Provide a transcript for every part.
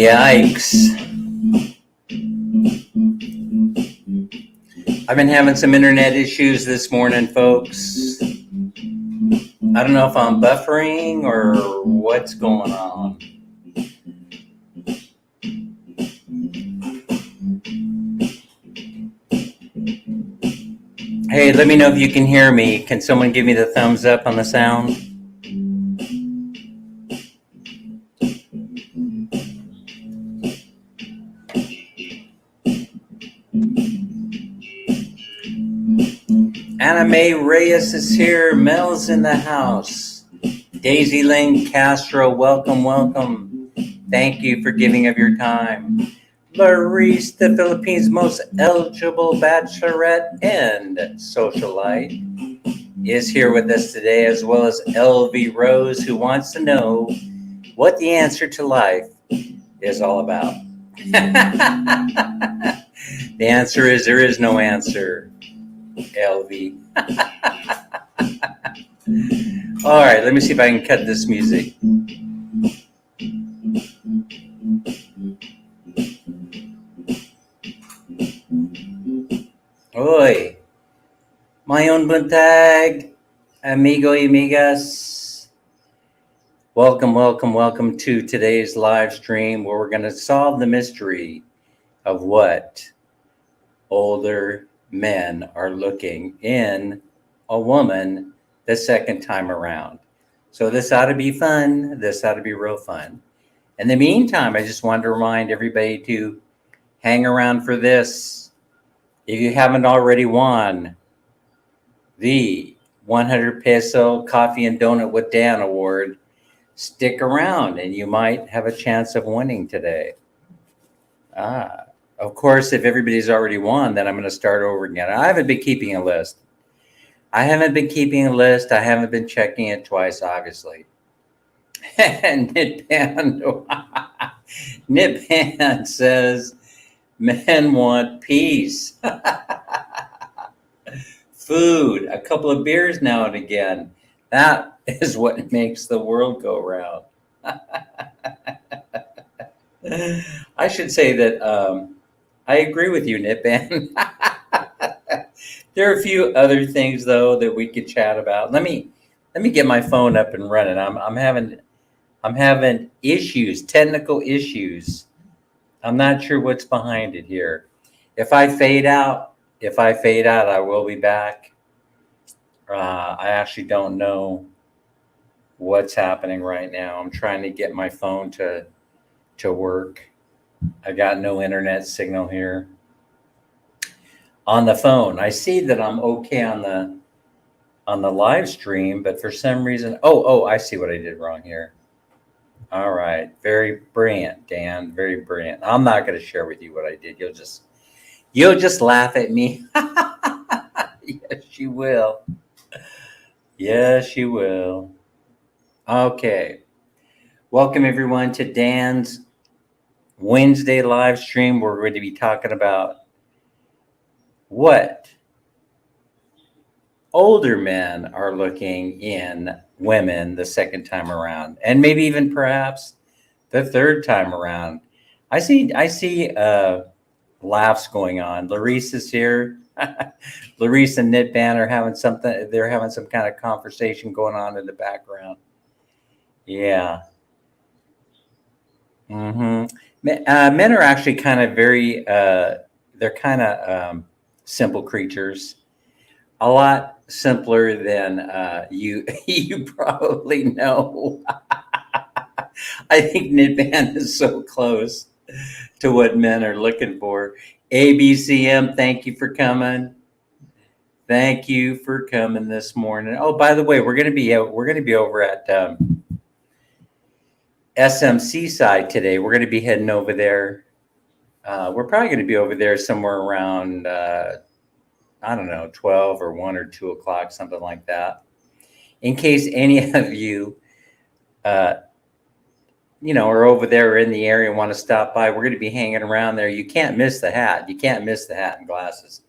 Yikes. I've been having some internet issues this morning, folks. I don't know if I'm buffering or what's going on. Hey, let me know if you can hear me. Can someone give me the thumbs up on the sound? Anna Mae Reyes is here. Mel's in the house. Daisy Lynn Castro, welcome, welcome. Thank you for giving of your time. Larice, the Philippines' most eligible bachelorette and socialite, is here with us today, as well as LV Rose, who wants to know what the answer to life is all about. The answer is there is no answer, LV. All right, let me see if I can cut this music. Oi, Mayon buntag, amigo y amigas. Welcome, welcome, welcome to today's live stream where we're going to solve the mystery of what older men are looking in a woman the second time around. So this ought to be fun. This ought to be real fun. In the meantime, I just wanted to remind everybody to hang around for this. If you haven't already won the 100 peso coffee and donut with Dan award, stick around and you might have a chance of winning today. Of course, if everybody's already won, then I'm going to start over again. I haven't been keeping a list. I haven't been checking it twice, obviously. And Nitpan says, men want peace. Food, a couple of beers now and again. That is what makes the world go round. I should say that I agree with you, Nitpan. There are a few other things, though, that we could chat about. Let me Let me get my phone up and running. I'm having issues, technical issues. I'm not sure what's behind it here. If I fade out, I will be back. I actually don't know what's happening right now. I'm trying to get my phone to work. I got no internet signal here on the phone. I see that I'm okay on the live stream, but for some reason, I see what I did wrong here. All right, very brilliant, Dan. Very brilliant. I'm not going to share with you what I did. You'll just laugh at me. Yes, you will. Yes, you will. Okay. Welcome everyone to Dan's Wednesday live stream. We're going to be talking about what older men are looking in women the second time around, and maybe even perhaps the third time around. I see laughs going on. Larissa is here. Larissa and Knitban are having something. They're having some kind of conversation going on in the background. Yeah. Mm-hmm. Men are actually kind of very. They're kind of simple creatures. A lot simpler than you you probably know. I think Knitban is so close to what men are looking for. ABCM, thank you for coming. Thank you for coming this morning. Oh, by the way, we're going to be over at SMC side today. We're going to be heading over there. We're probably going to be over there somewhere around I don't know, 12 or 1 or 2 o'clock, something like that. In case any of you are over there or in the area and want to stop by, we're going to be hanging around there. You can't miss the hat. You can't miss the hat and glasses.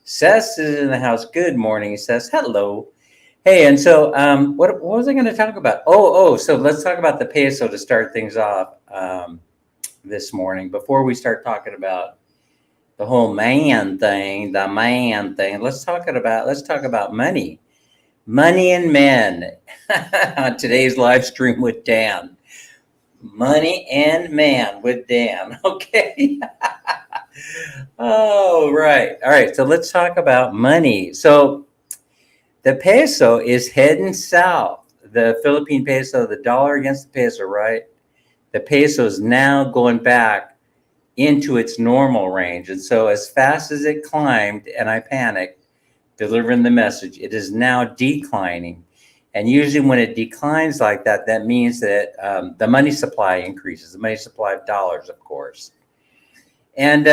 Seth is in the house. Good morning. He says, hello. Hey, and so what was I going to talk about? So let's talk about the peso to start things off this morning. Before we start talking about the whole man thing, let's talk about money. Money and men on today's live stream with Dan. Money and man with Dan. Okay. Oh, right. All right. So let's talk about money. So the peso is heading south. The Philippine peso, the dollar against the peso, right? The peso is now going back into its normal range. And so as fast as it climbed, and I panicked, delivering the message, it is now declining. And usually when it declines like that, that means that the money supply increases, the money supply of dollars, of course. And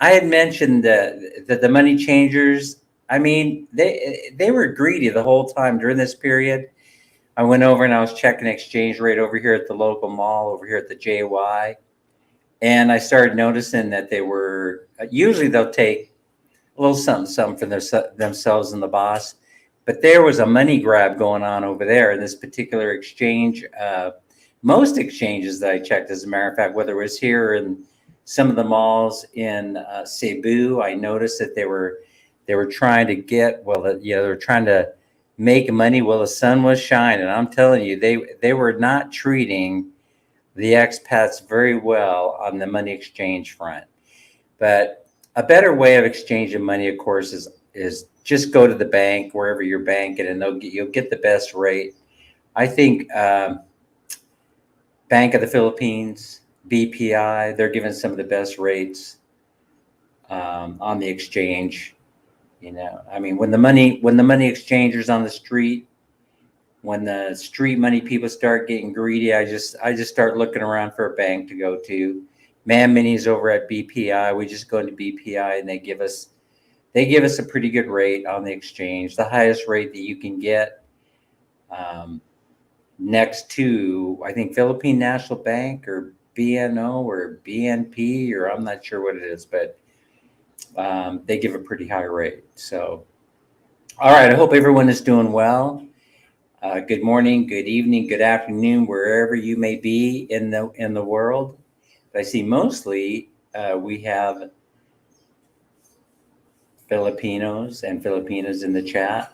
I had mentioned that the money changers, I mean, they were greedy the whole time during this period. I went over and I was checking exchange rate over here at the local mall, over here at the JY. And I started noticing that they were, usually they'll take a little something for themselves and the boss. But there was a money grab going on over there in this particular exchange. Most exchanges that I checked, as a matter of fact, whether it was here or in some of the malls in Cebu, I noticed that they were trying to get, they were trying to make money while the sun was shining. I'm telling you, they were not treating the expats very well on the money exchange front. But a better way of exchanging money, of course, is just go to the bank, wherever you're banking, and you'll get the best rate. I think Bank of the Philippines, BPI, they're giving some of the best rates on the exchange. I mean, when the money exchangers on the street, when the street money people start getting greedy, I just start looking around for a bank to go to. Man Minis over at BPI, we just go into BPI and they give us a pretty good rate on the exchange, the highest rate that you can get. Next to, I think, Philippine National Bank or BNO or BNP, or I'm not sure what it is, but they give a pretty high rate. So, all right, I hope everyone is doing well. Good morning, good evening, good afternoon, wherever you may be in the world. I see mostly we have Filipinos and Filipinas in the chat.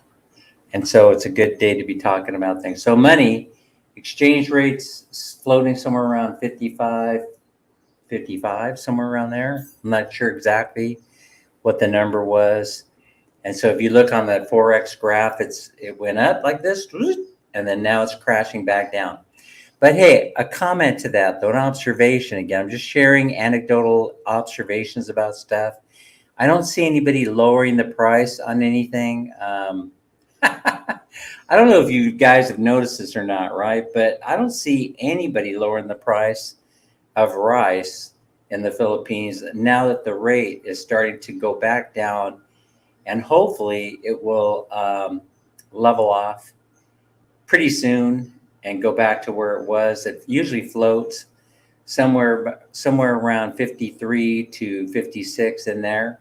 And so it's a good day to be talking about things. So money, exchange rates floating somewhere around 55, somewhere around there. I'm not sure exactly what the number was. And so if you look on that Forex graph, it went up like this, and then now it's crashing back down. But hey, a comment to that, though, an observation again. I'm just sharing anecdotal observations about stuff. I don't see anybody lowering the price on anything. I don't know if you guys have noticed this or not, right? But I don't see anybody lowering the price of rice in the Philippines now that the rate is starting to go back down, and hopefully it will level off pretty soon and go back to where it was. It usually floats somewhere around 53 to 56 in there.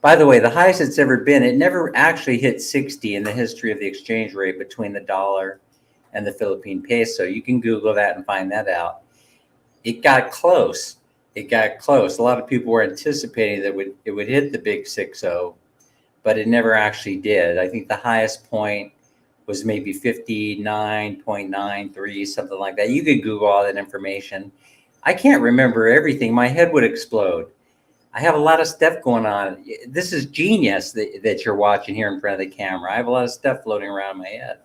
By the way, the highest it's ever been, it never actually hit 60 in the history of the exchange rate between the dollar and the Philippine peso. You can Google that and find that out. It got close. It got close. A lot of people were anticipating that it would hit the big 6-0, but it never actually did. I think the highest point was maybe 59.93, something like that. You could Google all that information. I can't remember everything. My head would explode. I have a lot of stuff going on. This is genius that you're watching here in front of the camera. I have a lot of stuff floating around my head.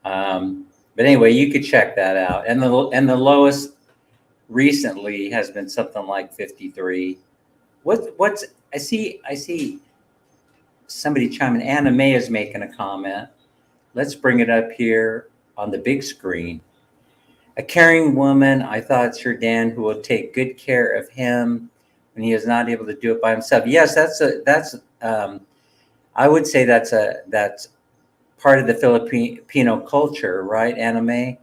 But anyway, you could check that out. And the lowest recently has been something like 53. What's I see somebody chiming. Anna May is making a comment. Let's bring it up here on the big screen. A caring woman, I thought it's your Dan, who will take good care of him when he is not able to do it by himself. Yes, I would say that's part of the Filipino culture, right, Anna May?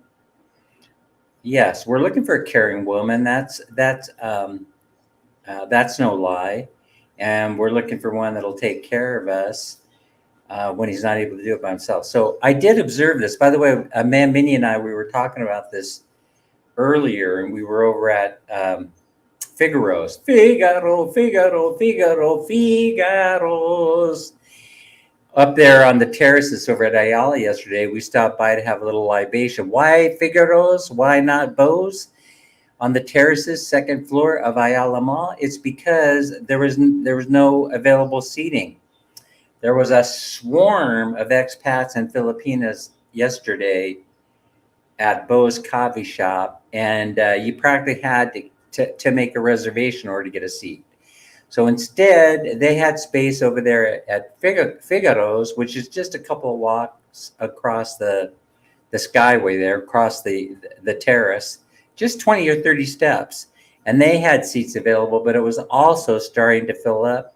Yes, we're looking for a caring woman. That's no lie, and we're looking for one that'll take care of us when he's not able to do it by himself. So I did observe this. By the way, Minnie and I, we were talking about this earlier, and we were over at Figaro's. Figaro's. Up there on the terraces over at Ayala yesterday, we stopped by to have a little libation. Why Figaro's? Why not Bo's? On the terraces, second floor of Ayala Mall, it's because there was no available seating. There was a swarm of expats and Filipinas yesterday at Bo's Coffee Shop, and you practically had to make a reservation in order to get a seat. So instead, they had space over there at Figaro's, which is just a couple of walks across the skyway there, across the terrace, just 20 or 30 steps. And they had seats available, but it was also starting to fill up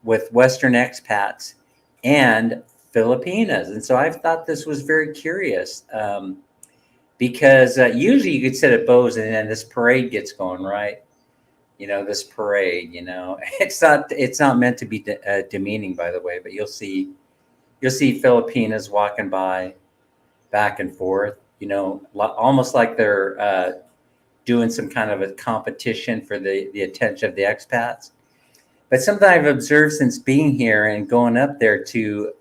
with Western expats and Filipinas. And so I thought this was very curious because usually you could sit at Bo's and then this parade gets going, right? This parade, it's not meant to be demeaning, by the way, but you'll see Filipinas walking by back and forth, almost like they're doing some kind of a competition for the attention of the expats. But something I've observed since being here and going up there to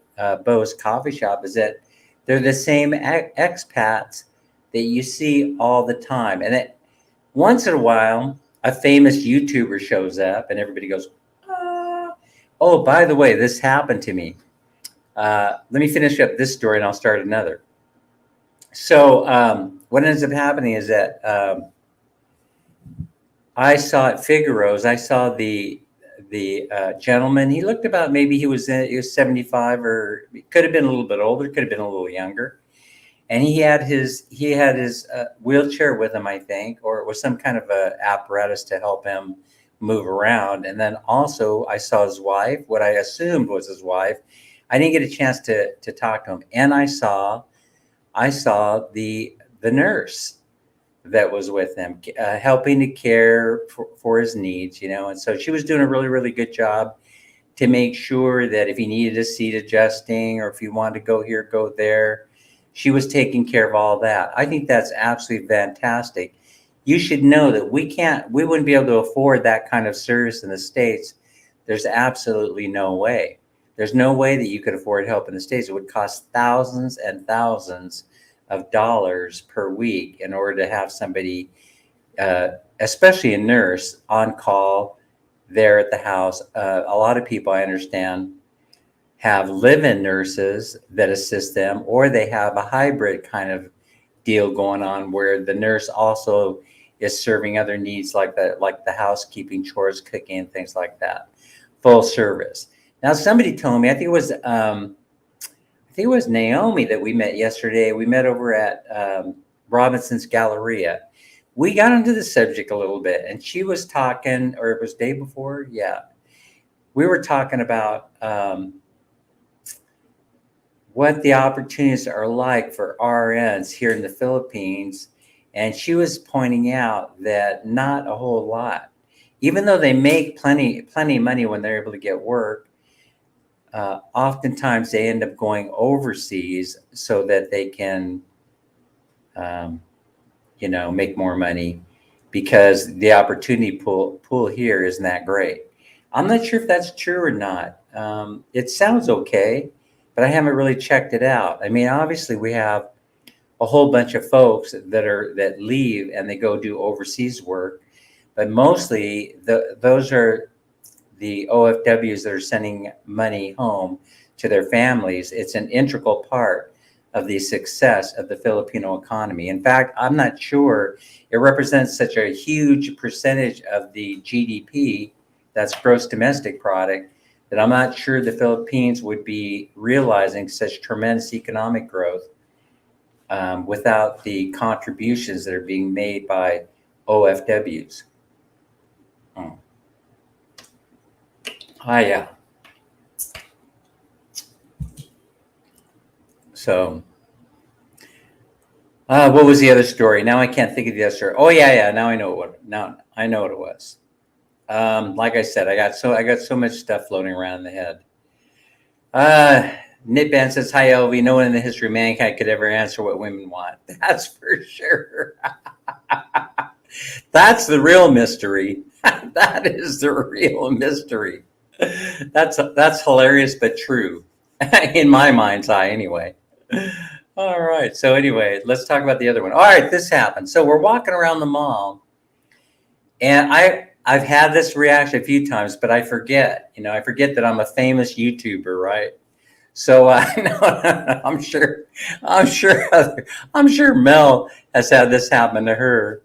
Bo's Coffee Shop is that they're the same expats that you see all the time. And that once in a while, a famous YouTuber shows up and everybody goes, ah. Oh, by the way, this happened to me. Let me finish up this story and I'll start another. So what ends up happening is that I saw at Figaro's, I saw the gentleman. He looked about, maybe he was 75, or it could have been a little bit older, could have been a little younger. And he had his wheelchair with him, I think, or it was some kind of a apparatus to help him move around. And then also I saw his wife, what I assumed was his wife. I didn't get a chance to talk to him. And I saw the nurse that was with him, helping to care for his needs, And so she was doing a really, really good job to make sure that if he needed a seat adjusting or if he wanted to go here, go there, she was taking care of all that. I think that's absolutely fantastic. You should know that we wouldn't be able to afford that kind of service in the States. There's absolutely no way. There's no way that you could afford help in the States. It would cost thousands and thousands of dollars per week in order to have somebody, especially a nurse, on call there at the house. A lot of people, I understand, have live-in nurses that assist them, or they have a hybrid kind of deal going on where the nurse also is serving other needs like the housekeeping, chores, cooking, and things like that. Full service. Now, somebody told me, I think it was Naomi that we met yesterday. We met over at Robinson's Galleria. We got into the subject a little bit, and she was talking, or it was day before, yeah. We were talking about what the opportunities are like for RNs here in the Philippines. And she was pointing out that not a whole lot, even though they make plenty of money when they're able to get work. Oftentimes they end up going overseas so that they can, make more money, because the opportunity pool here isn't that great. I'm not sure if that's true or not. It sounds okay, but I haven't really checked it out. I mean, obviously we have a whole bunch of folks that leave and they go do overseas work, but mostly those are the OFWs that are sending money home to their families. It's an integral part of the success of the Filipino economy. In fact, I'm not sure it represents such a huge percentage of the GDP, that's gross domestic product, that I'm not sure the Philippines would be realizing such tremendous economic growth without the contributions that are being made by OFWs. Oh. Yeah. So, what was the other story? Now I can't think of the other story. Oh yeah. Now I know what it was. Like I said, I got so much stuff floating around in the head. Knitband says, "Hi, LV. No one in the history of mankind could ever answer what women want." That's for sure. That's the real mystery. That is the real mystery. That's hilarious, but true, in my mind's eye, anyway. All right. So anyway, let's talk about the other one. All right, this happened. So we're walking around the mall, and I've had this reaction a few times, but I forget. I forget that I'm a famous YouTuber, right? So no, I'm sure Mel has had this happen to her.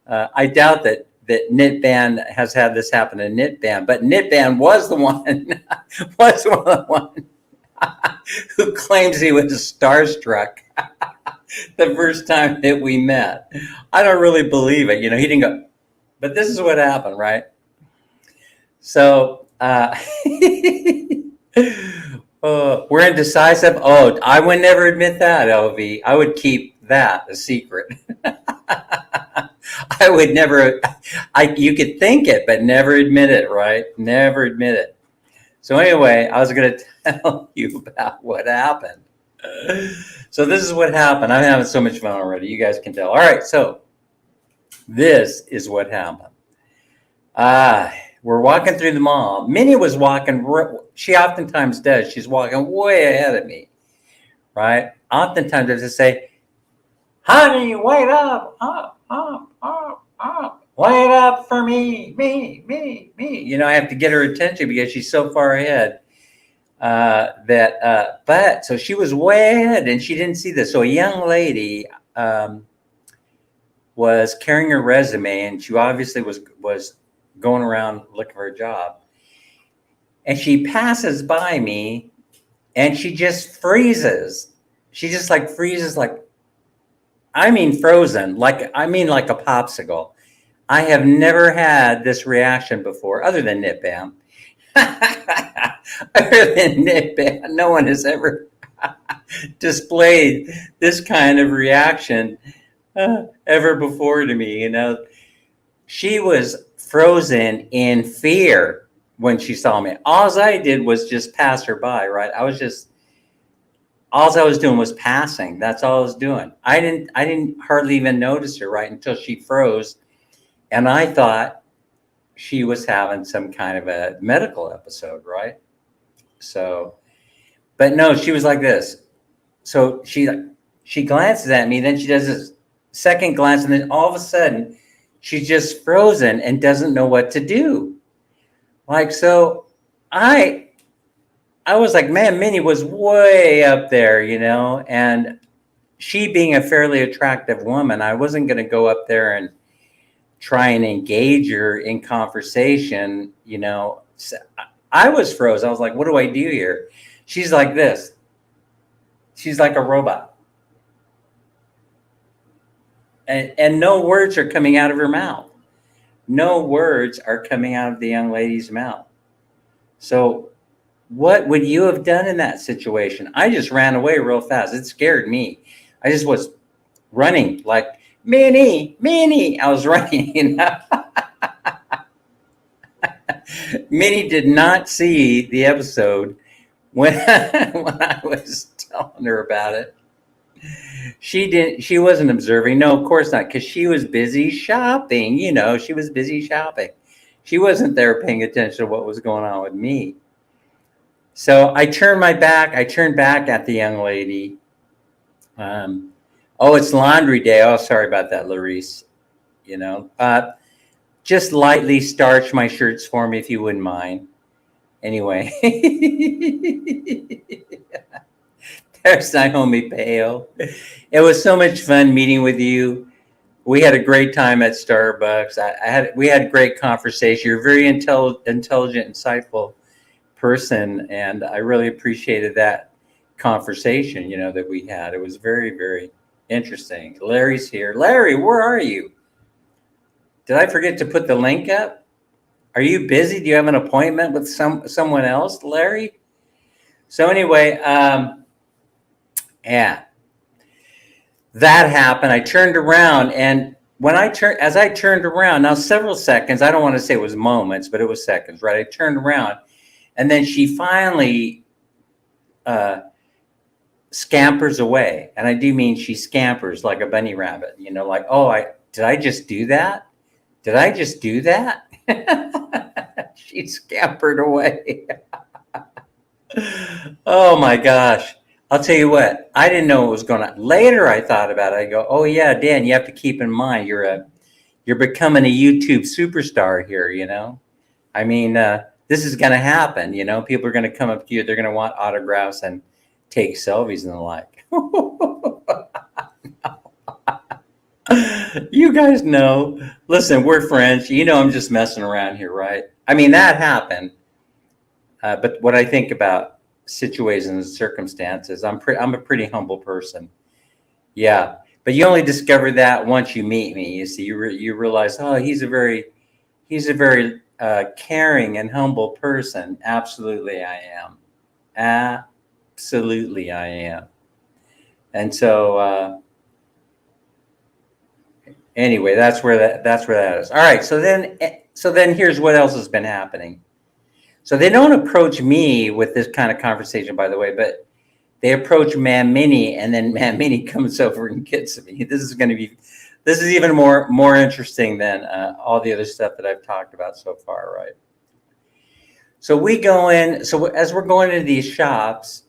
I doubt that Knitband has had this happen to Knitband, but Knitband was the one who claims he was starstruck the first time that we met. I don't really believe it. He didn't go, but this is what happened, right? So we're indecisive. Oh, I would never admit that, LV. I would keep that a secret. I would never. You could think it, but never admit it, right? Never admit it. So anyway, I was going to tell you about what happened. So this is what happened. I'm having so much fun already. You guys can tell. All right, so this is what happened. We're walking through the mall. Minnie was walking. She oftentimes does. She's walking way ahead of me, right? Oftentimes I just say, "Honey, wait up, up. Wait up for me. I have to get her attention because she's so far ahead. But so she was way ahead and she didn't see this. So a young lady was carrying her resume, and she obviously was going around looking for a job. And she passes by me and she just freezes. She just freezes, frozen, like a popsicle. I have never had this reaction before, other than Knitband. Other than Knitband, no one has ever displayed this kind of reaction ever before to me. She was frozen in fear when she saw me. All I did was just pass her by, right? All I was doing was passing. That's all I was doing. I didn't hardly even notice her, right, until she froze. And I thought she was having some kind of a medical episode, right? So But no, she was like this. So she glances at me, then she does this second glance, and then all of a sudden she's just frozen and doesn't know what to do. Like, so I was like, man, Minnie was way up there, and she being a fairly attractive woman, I wasn't going to go up there and try and engage her in conversation, So I was frozen. I was like, what do I do here? She's like this. She's like a robot. And no words are coming out of her mouth. No words are coming out of the young lady's mouth. So what would you have done in that situation? I just ran away real fast. It scared me. I just was running like, Minnie. I was running. Minnie did not see the episode when I was telling her about it. She wasn't observing. No, of course not, because she was busy shopping. She was busy shopping. She wasn't there paying attention to what was going on with me. So I turned back at the young lady. Oh, it's laundry day. Oh, sorry about that, Larice. Just lightly starch my shirts for me if you wouldn't mind. Anyway. There's Naomi Pale. It was so much fun meeting with you. We had a great time at Starbucks. We had great conversation. You're a very intelligent, insightful person, and I really appreciated that conversation, that we had. It was very, very interesting. Larry's here. Larry, where are you? Did I forget to put the link up? Are you busy? Do you have an appointment with someone else, Larry? So anyway, yeah, that happened. I turned around, and as I turned around, now several seconds, I don't want to say it was moments, but it was seconds, right? I turned around, and then she finally scampers away. And I do mean she scampers like a bunny rabbit, like, did I just do that? Did I just do that? She scampered away. Oh my gosh. I'll tell you what, I didn't know what was going on. Later I thought about it. I go, oh yeah, Dan, you have to keep in mind you're becoming a YouTube superstar here, I mean, this is going to happen, people are going to come up to you, they're going to want autographs and take selfies and the like. You guys know. Listen, we're friends. I'm just messing around here, right? I mean, that happened. But what I think about situations and circumstances, I'm a pretty humble person. Yeah, but you only discover that once you meet me. You see, you realize, oh, he's a very caring and humble person. Absolutely, I am. Absolutely, I am. And so. Anyway, that's where that is. All right. So then here's what else has been happening. So they don't approach me with this kind of conversation, by the way, but they approach Mam Minnie, and then Mam Minnie comes over and gets me. This is even more interesting than all the other stuff that I've talked about so far, right? So we go in. So as we're going into these shops,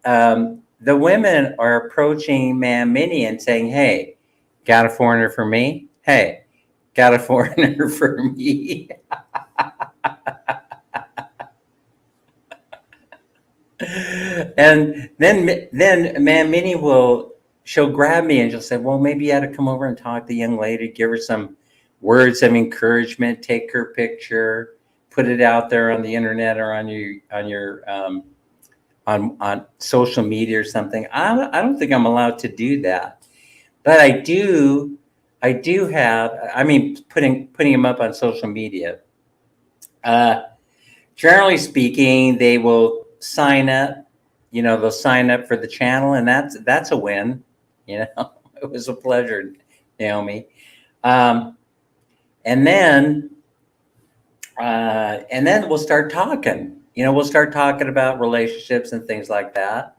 the women are approaching Mam Minnie and saying, "Hey, got a foreigner for me? Hey, got a foreigner for me?" And then Mam Minnie she'll grab me and she'll say, well, maybe you had to come over and talk to the young lady, give her some words of encouragement, take her picture, put it out there on the internet or on social media or something. I don't think I'm allowed to do that. But I do have, putting them up on social media. Generally speaking, they will sign up, they'll sign up for the channel, and that's a win. It was a pleasure, Naomi. And then we'll start talking, we'll start talking about relationships and things like that.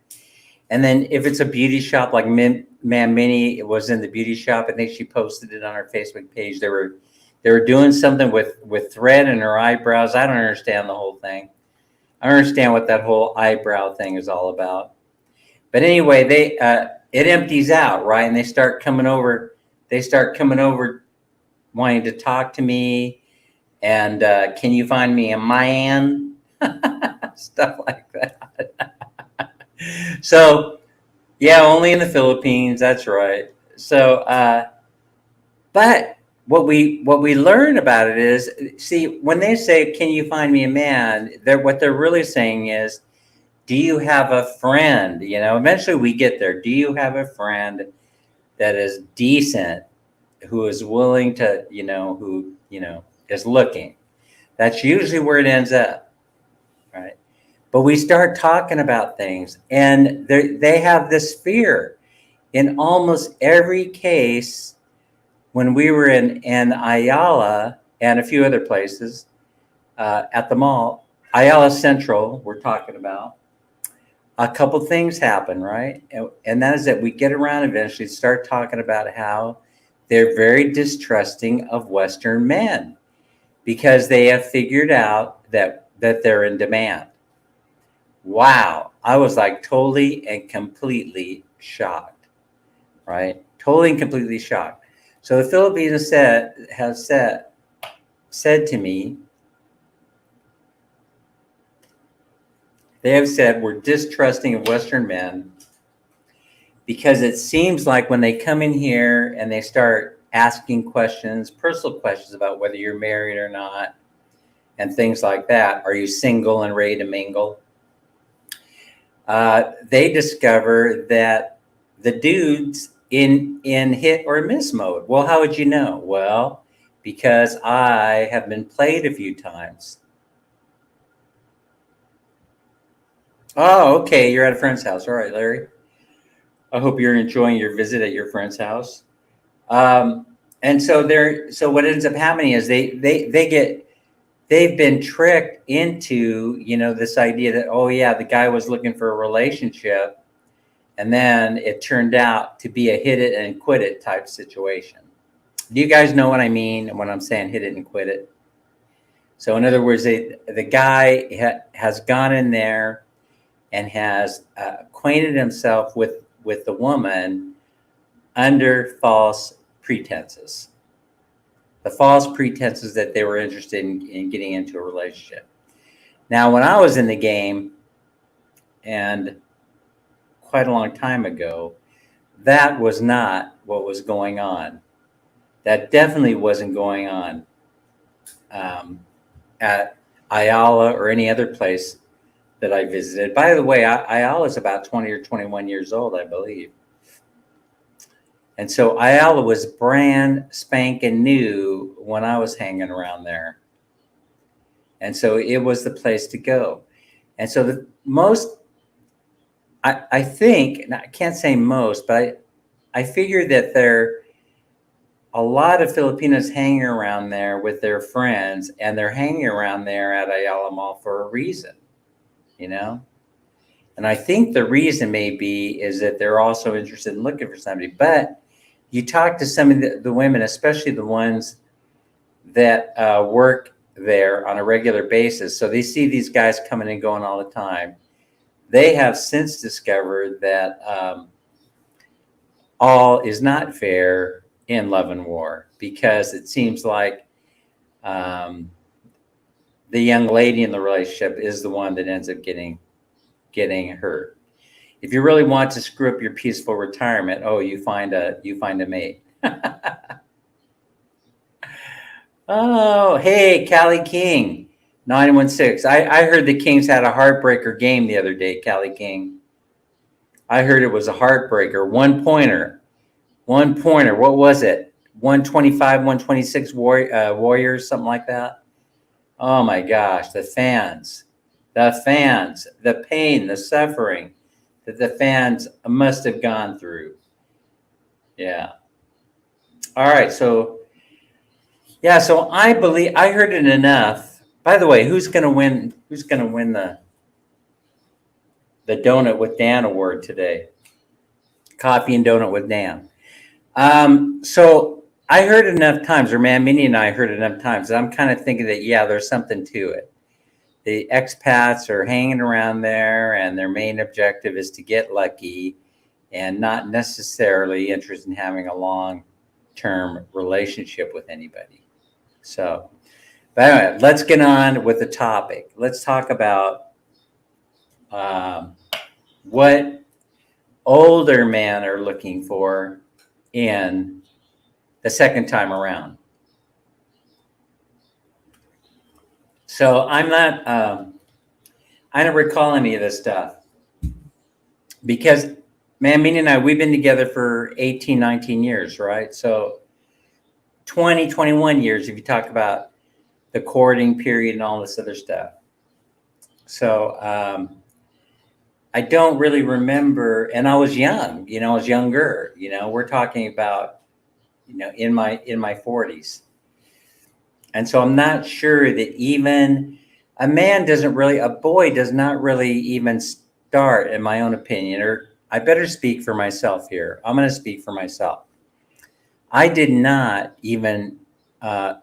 And then if it's a beauty shop, like Mam Minnie was in the beauty shop, I think she posted it on her Facebook page. They were doing something with thread in her eyebrows. I don't understand the whole thing. I understand what that whole eyebrow thing is all about. But anyway, it empties out, right? And they start coming over. They start coming over, wanting to talk to me. And can you find me a man? Stuff like that. So yeah, only in the Philippines. That's right. So, but what we learn about it is, see, when they say, "Can you find me a man?" What they're really saying is, "Do you have a friend?" You know, eventually we get there. Do you have a friend that is decent, who is willing to, who is looking? That's usually where it ends up, right? But we start talking about things, and they have this fear. In almost every case, when we were in Ayala and a few other places at the mall, Ayala Central, we're talking about, a couple things happen, right? And that is that we get around eventually, start talking about how they're very distrusting of Western men because they have figured out that they're in demand. Wow. I was like totally and completely shocked, right? Totally and completely shocked. So the Philippines has said to me, they have said we're distrusting of Western men because it seems like when they come in here and they start asking questions, personal questions about whether you're married or not, and things like that, are you single and ready to mingle? They discover that the dude's in hit or miss mode. Well, how would you know? Well, because I have been played a few times. Oh, okay. You're at a friend's house. All right, Larry. I hope you're enjoying your visit at your friend's house. And so what ends up happening is they've been tricked into, this idea that, oh yeah, the guy was looking for a relationship, and then it turned out to be a hit it and quit it type situation. Do you guys know what I mean when I'm saying hit it and quit it? So in other words, the guy has gone in there and has acquainted himself with the woman under false pretenses. The false pretenses that they were interested in getting into a relationship. Now, when I was in the game, and quite a long time ago, that was not what was going on. That definitely wasn't going on at Ayala or any other place that I visited. By the way, Ayala is about 20 or 21 years old, I believe. And so Ayala was brand spanking new when I was hanging around there. And so it was the place to go. And so I think, I can't say most, but I figure that there are a lot of Filipinos hanging around there with their friends, and they're hanging around there at Ayala Mall for a reason, And I think the reason maybe is that they're also interested in looking for somebody. But you talk to some of the women, especially the ones that work there on a regular basis. So they see these guys coming and going all the time. They have since discovered that all is not fair in love and war, because it seems like the young lady in the relationship is the one that ends up getting hurt. If you really want to screw up your peaceful retirement, you find a mate. Oh, hey, Callie King, 916. I heard the Kings had a heartbreaker game the other day, Callie King. I heard it was a heartbreaker. One pointer. What was it? 125, 126 Warriors, something like that. Oh my gosh, the fans, the pain, the suffering that the fans must have gone through. Yeah. All right. So, yeah. So I believe I heard it enough. By the way, who's going to win? Who's going to win the Donut with Dan award today? Coffee and Donut with Dan. So I heard enough times, or man, Minnie and I heard enough times that I'm kind of thinking that, yeah, there's something to it. the expats are hanging around there and their main objective is to get lucky and not necessarily interested in having a long-term relationship with anybody. So, but anyway, let's get on with the topic. Let's talk about what older men are looking for in the second time around. So I don't recall any of this stuff because, man, Mina and I, we've been together for 18, 19 years, right? So 20, 21 years if you talk about the courting period and all this other stuff. So I don't really remember, and I was young, I was younger, we're talking about, in my 40s. And so I'm not sure that even a boy does not really even start, in my own opinion, or I better speak for myself here. I'm going to speak for myself. I did not even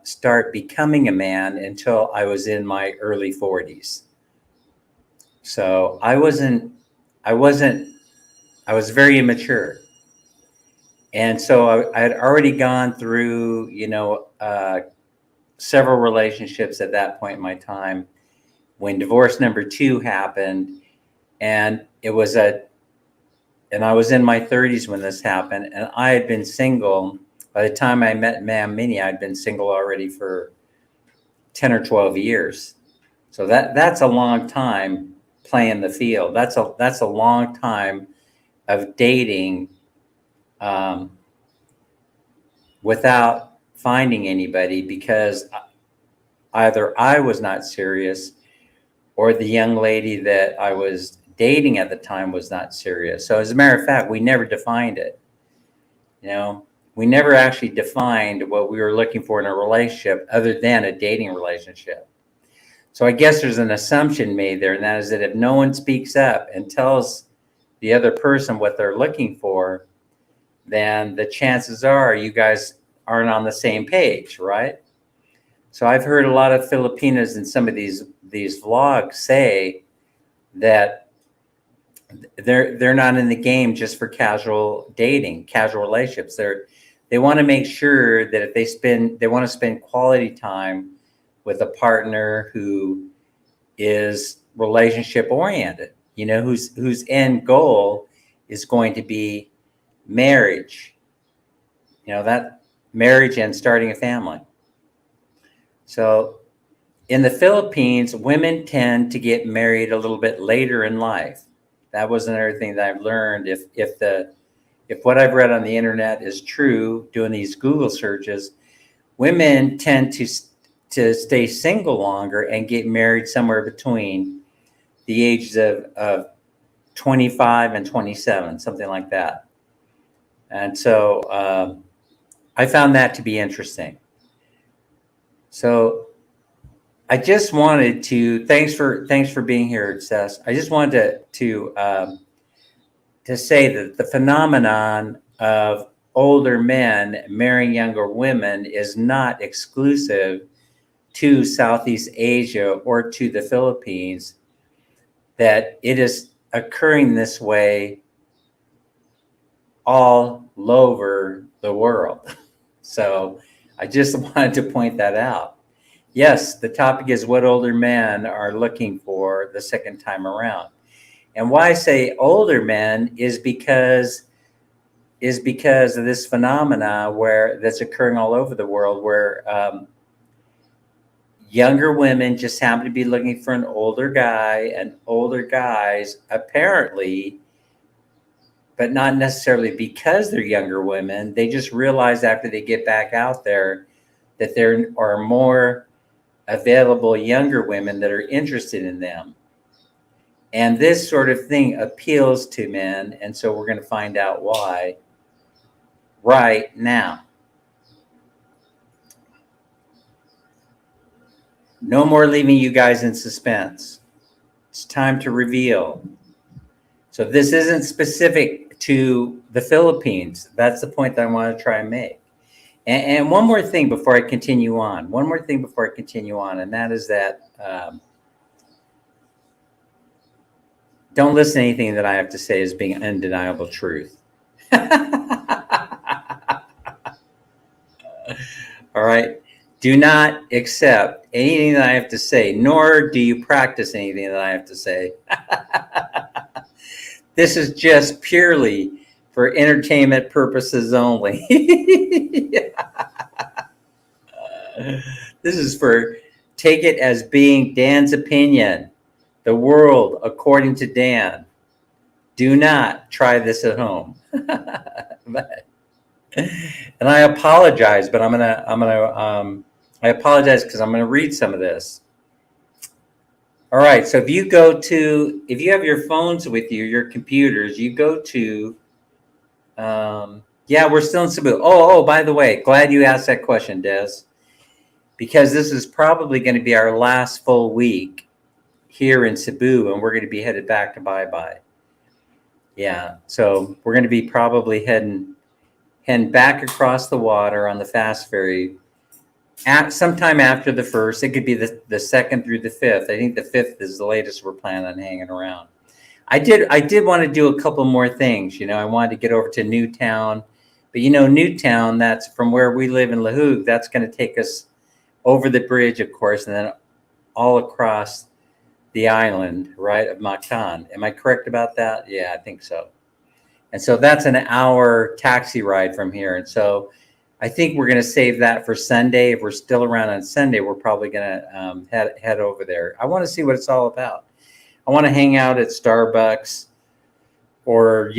start becoming a man until I was in my early 40s. So I was very immature. And so I had already gone through, several relationships at that point in my time when divorce number 2 happened. And I was in my 30s when this happened. And I had been single. By the time I met Ma'am Minnie, I'd been single already for 10 or 12 years. So that's a long time playing the field. That's a long time of dating without finding anybody because either I was not serious or the young lady that I was dating at the time was not serious. So as a matter of fact, we never defined it. We never actually defined what we were looking for in a relationship other than a dating relationship. So I guess there's an assumption made there, and that is that if no one speaks up and tells the other person what they're looking for, then the chances are you guys aren't on the same page, right? So I've heard a lot of Filipinas in some of these vlogs say that they're not in the game just for casual dating, casual relationships. They want to make sure that if they want to spend quality time with a partner who is relationship oriented, whose end goal is going to be marriage, that marriage and starting a family. So in the Philippines, women tend to get married a little bit later in life. That was another thing that I've learned. If what I've read on the internet is true, doing these Google searches, women tend to stay single longer and get married somewhere between the ages of 25 and 27, something like that. And so I found that to be interesting. So I just wanted to thanks for being here, Seth. I just wanted to say that the phenomenon of older men marrying younger women is not exclusive to Southeast Asia or to the Philippines, that it is occurring this way all over the world. So I just wanted to point that out. Yes, the topic is what older men are looking for the second time around. And why I say older men is because of this phenomena that's occurring all over the world, where younger women just happen to be looking for an older guy, and older guys apparently, but not necessarily because they're younger women, they just realize after they get back out there that there are more available younger women that are interested in them. And this sort of thing appeals to men, and so we're going to find out why right now. No more leaving you guys in suspense. It's time to reveal. So this isn't specific to the Philippines. That's the point that I want to try and make. And one more thing before I continue on. And that is that Don't listen to anything that I have to say as being undeniable truth. All right. Do not accept anything that I have to say, nor do you practice anything that I have to say. This is just purely for entertainment purposes only. This is for take it as being Dan's opinion. The world according to Dan. Do not try this at home. But, and I apologize, but I apologize because I'm gonna read some of this. All right, so if you have your phones with you, your computers, you go to, yeah, we're still in Cebu. Oh, by the way, glad you asked that question, Des, because this is probably going to be our last full week here in Cebu, and we're going to be headed back to Bye Bye. Yeah, so we're going to be probably heading back across the water on the fast ferry at sometime after the 1st. It could be the 2nd through the 5th. I think the 5th is the latest we're planning on hanging around. I did want to do a couple more things. I wanted to get over to Newtown, but Newtown, that's from where we live in Lahug. That's going to take us over the bridge, of course, and then all across the island, right, of Mactan. Am I correct about that? Yeah, I think so. And so that's an hour taxi ride from here. And so I think we're going to save that for Sunday. If we're still around on Sunday, we're probably going to head over there. I want to see what it's all about. I want to hang out at Starbucks or,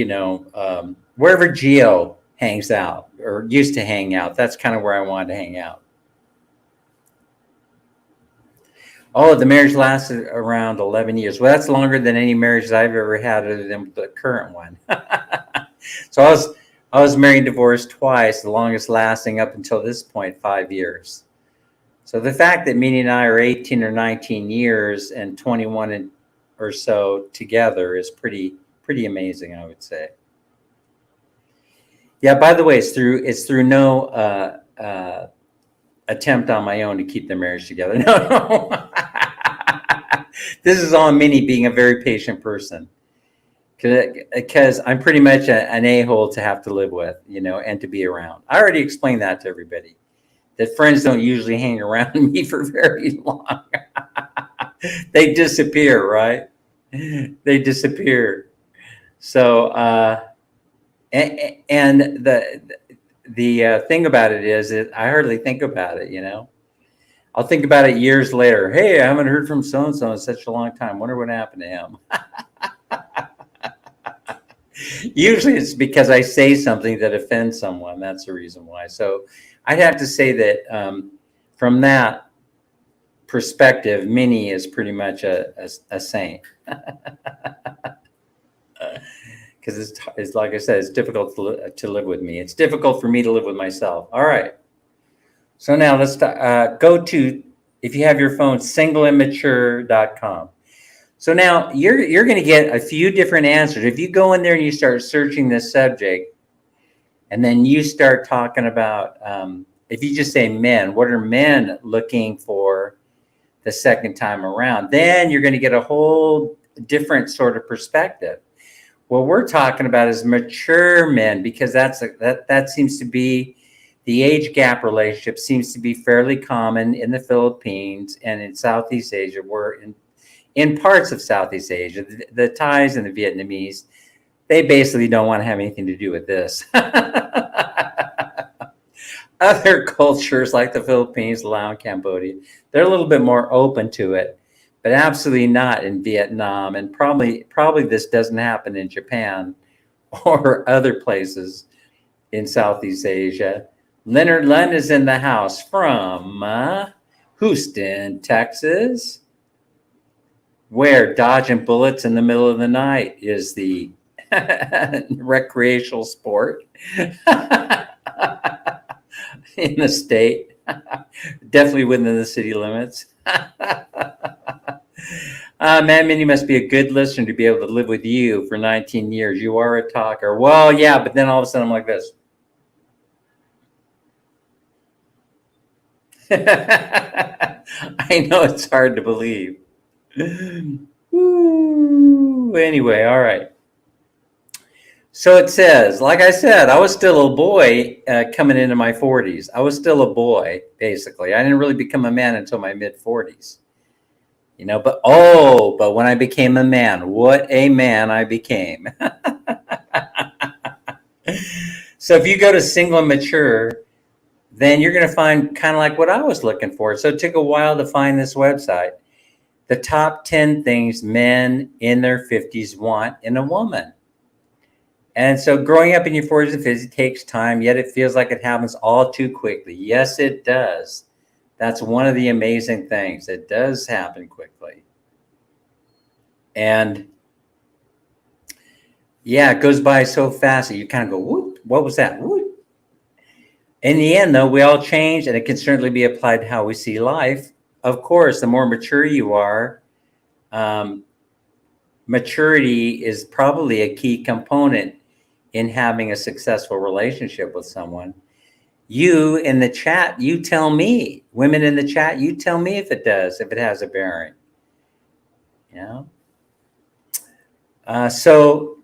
wherever Geo hangs out or used to hang out. That's kind of where I wanted to hang out. Oh, the marriage lasted around 11 years. Well, that's longer than any marriage I've ever had other than the current one. So I was married and divorced twice, the longest lasting up until this point, 5 years. So the fact that Minnie and I are 18 or 19 years and 21 or so together is pretty amazing, I would say. Yeah, by the way, it's through no attempt on my own to keep the marriage together. No. This is all Minnie being a very patient person. Because I'm pretty much an a-hole to have to live with, and to be around. I already explained that to everybody, that friends don't usually hang around me for very long. They disappear, right? They disappear. So, and the thing about it is that I hardly think about it, I'll think about it years later. Hey, I haven't heard from so-and-so in such a long time. Wonder what happened to him. Usually it's because I say something that offends someone. That's the reason why. So I'd have to say that from that perspective, Minnie is pretty much a saint. Because it's like I said, it's difficult to live with me. It's difficult for me to live with myself. All right. So now let's go to, if you have your phone, singleandmature.com. So now you're going to get a few different answers. If you go in there and you start searching this subject, and then you start talking about, if you just say men, what are men looking for the second time around? Then you're going to get a whole different sort of perspective. What we're talking about is mature men, because that seems to be the age gap relationship seems to be fairly common in the Philippines and in Southeast Asia. We're in parts of Southeast Asia, the Thais and the Vietnamese, they basically don't want to have anything to do with this. Other cultures like the Philippines, Laos, and Cambodia, they're a little bit more open to it, but absolutely not in Vietnam. And probably this doesn't happen in Japan or other places in Southeast Asia. Leonard Lund is in the house from Houston, Texas, where dodging bullets in the middle of the night is the recreational sport in the state, definitely within the city limits. Man, Minnie must be a good listener to be able to live with you for 19 years. You are a talker. Well, yeah, but then all of a sudden I'm like this. I know it's hard to believe. Woo. Anyway, all right. So it says, like I said, I was still a boy coming into my 40s. I was still a boy, basically. I didn't really become a man until my mid 40s. But when I became a man, what a man I became. So if you go to single and mature, then you're going to find kind of like what I was looking for. So it took a while to find this website. The top 10 things men in their 50s want in a woman. And so growing up in your 40s and 50s takes time, yet it feels like it happens all too quickly. Yes, it does. That's one of the amazing things. It does happen quickly. And yeah, it goes by so fast that you kind of go, whoop, what was that? Whoop. In the end, though, we all change, and it can certainly be applied to how we see life. Of course, the more mature you are, maturity is probably a key component in having a successful relationship with someone. You in the chat, you tell me. Women in the chat, you tell me if it does, if it has a bearing. So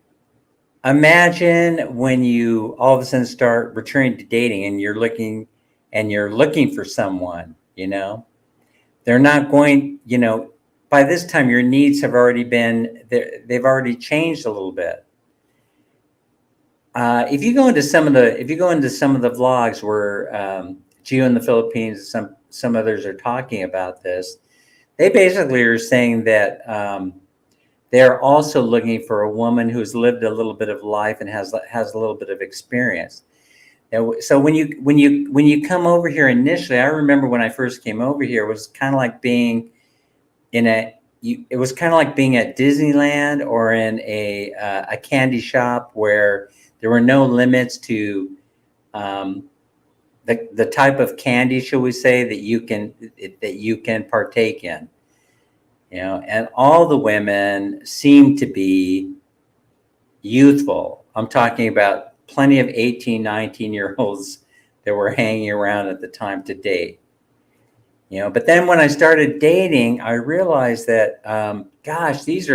imagine when you all of a sudden start returning to dating and you're looking for someone, they're not going, by this time your needs have already been, they've already changed a little bit. If you go into some of the vlogs where Gio in the Philippines, some others are talking about this, they basically are saying that they're also looking for a woman who's lived a little bit of life and has a little bit of experience. So when you come over here initially, I remember when I first came over here, it was kind of like being it was kind of like being at Disneyland or in a candy shop where there were no limits to the type of candy, shall we say, that you can partake in. And all the women seem to be youthful. I'm talking about plenty of 18, 19-year-olds that were hanging around at the time to date. But then when I started dating, I realized that, gosh, these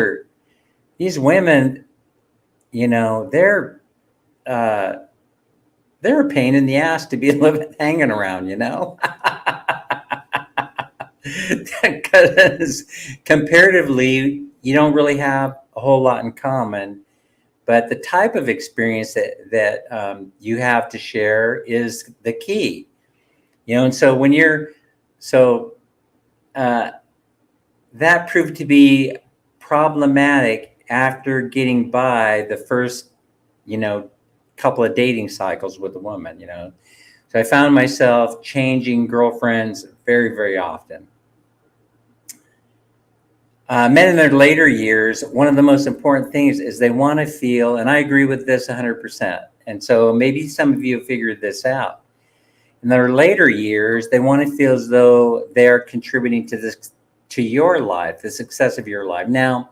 women, they're a pain in the ass to be hanging around, because comparatively, you don't really have a whole lot in common, but the type of experience that you have to share is the key, and so that proved to be problematic after getting by the first, couple of dating cycles with a woman, So I found myself changing girlfriends very, very often. Men in their later years, one of the most important things is they want to feel, and I agree with this 100%. And so maybe some of you have figured this out. In their later years, they want to feel as though they're contributing to your life, the success of your life. Now,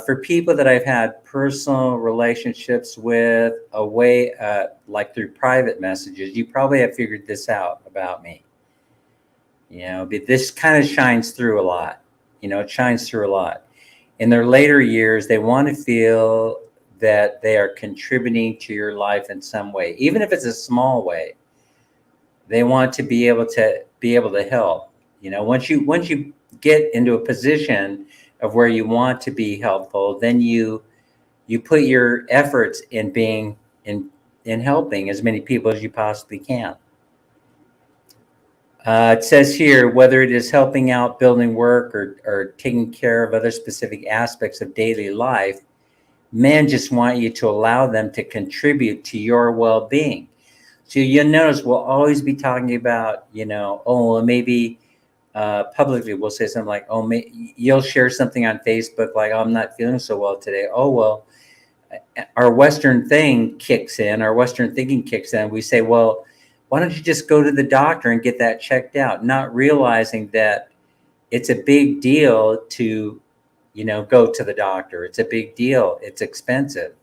for people that I've had personal relationships with, like through private messages, you probably have figured this out about me. But this kind of shines through a lot. It shines through a lot. In their later years, they want to feel that they are contributing to your life in some way, even if it's a small way. They want to be able to help. Once you get into a position of where you want to be helpful, then you put your efforts in being in helping as many people as you possibly can. It says here, whether it is helping out, building work, or taking care of other specific aspects of daily life, men just want you to allow them to contribute to your well-being. So you'll notice we'll always be talking about, maybe publicly we'll say something like, you'll share something on Facebook like, I'm not feeling so well today. Oh, well, our Western thing kicks in, our Western thinking kicks in. We say, well, why don't you just go to the doctor and get that checked out? Not realizing that it's a big deal to, go to the doctor. It's a big deal. It's expensive.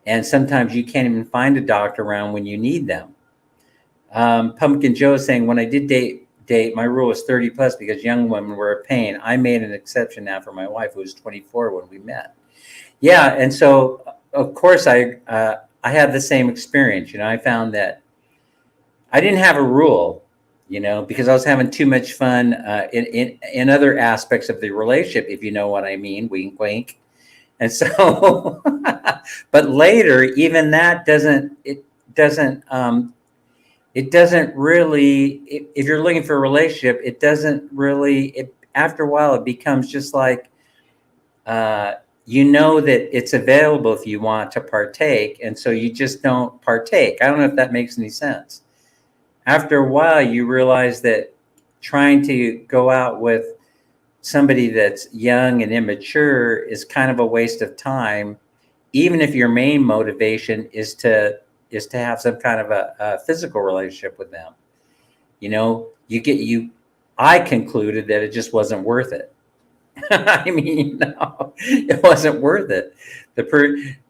And sometimes you can't even find a doctor around when you need them. Pumpkin Joe is saying, when I did date date, my rule was 30 plus because young women were a pain. I made an exception now for my wife, who was 24 when we met. Yeah, and so of course I had the same experience. I found that I didn't have a rule, because I was having too much fun in other aspects of the relationship, if you know what I mean. Wink, wink. And so, but later, even that doesn't really, if you're looking for a relationship, it doesn't really, after a while, it becomes just like, that it's available if you want to partake. And so you just don't partake. I don't know if that makes any sense. After a while, you realize that trying to go out with somebody that's young and immature is kind of a waste of time, even if your main motivation is to have some kind of a physical relationship with them. I concluded that it just wasn't worth it. I mean, no, it wasn't worth it.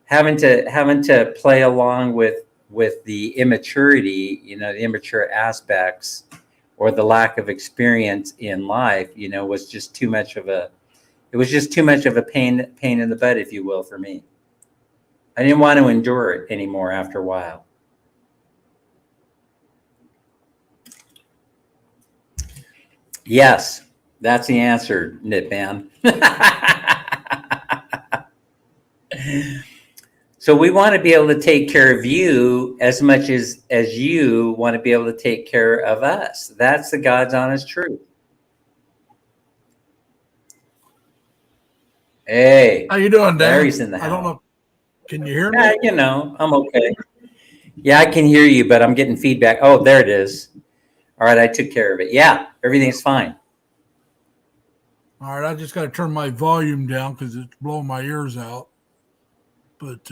Having to play along with the immaturity, the immature aspects, or the lack of experience in life, was just too much of a pain in the butt, if you will, for me. I didn't want to endure it anymore after a while. Yes, that's the answer, Nitman. So we want to be able to take care of you as much as you want to be able to take care of us. That's the God's honest truth. Hey, how you doing, Dan? Larry's in the house. I don't know. Can you hear me? Yeah, I'm okay. Yeah, I can hear you, but I'm getting feedback. Oh, there it is. All right, I took care of it. Yeah, everything's fine. All right, I just got to turn my volume down because it's blowing my ears out. But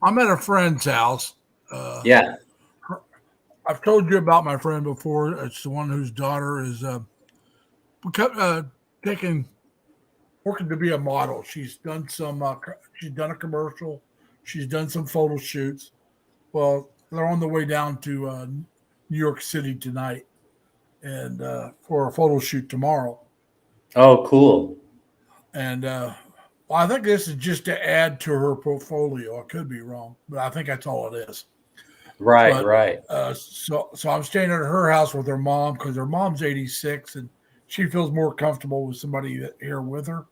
I'm at a friend's house. Yeah. I've told you about my friend before. It's the one whose daughter is working to be a model. She's done she's done a commercial. She's done some photo shoots. Well, they're on the way down to New York City tonight, and for a photo shoot tomorrow. Oh, cool. And I think this is just to add to her portfolio. I could be wrong, but I think that's all it is. Right, right. So I'm staying at her house with her mom because her mom's 86 and she feels more comfortable with somebody here with her.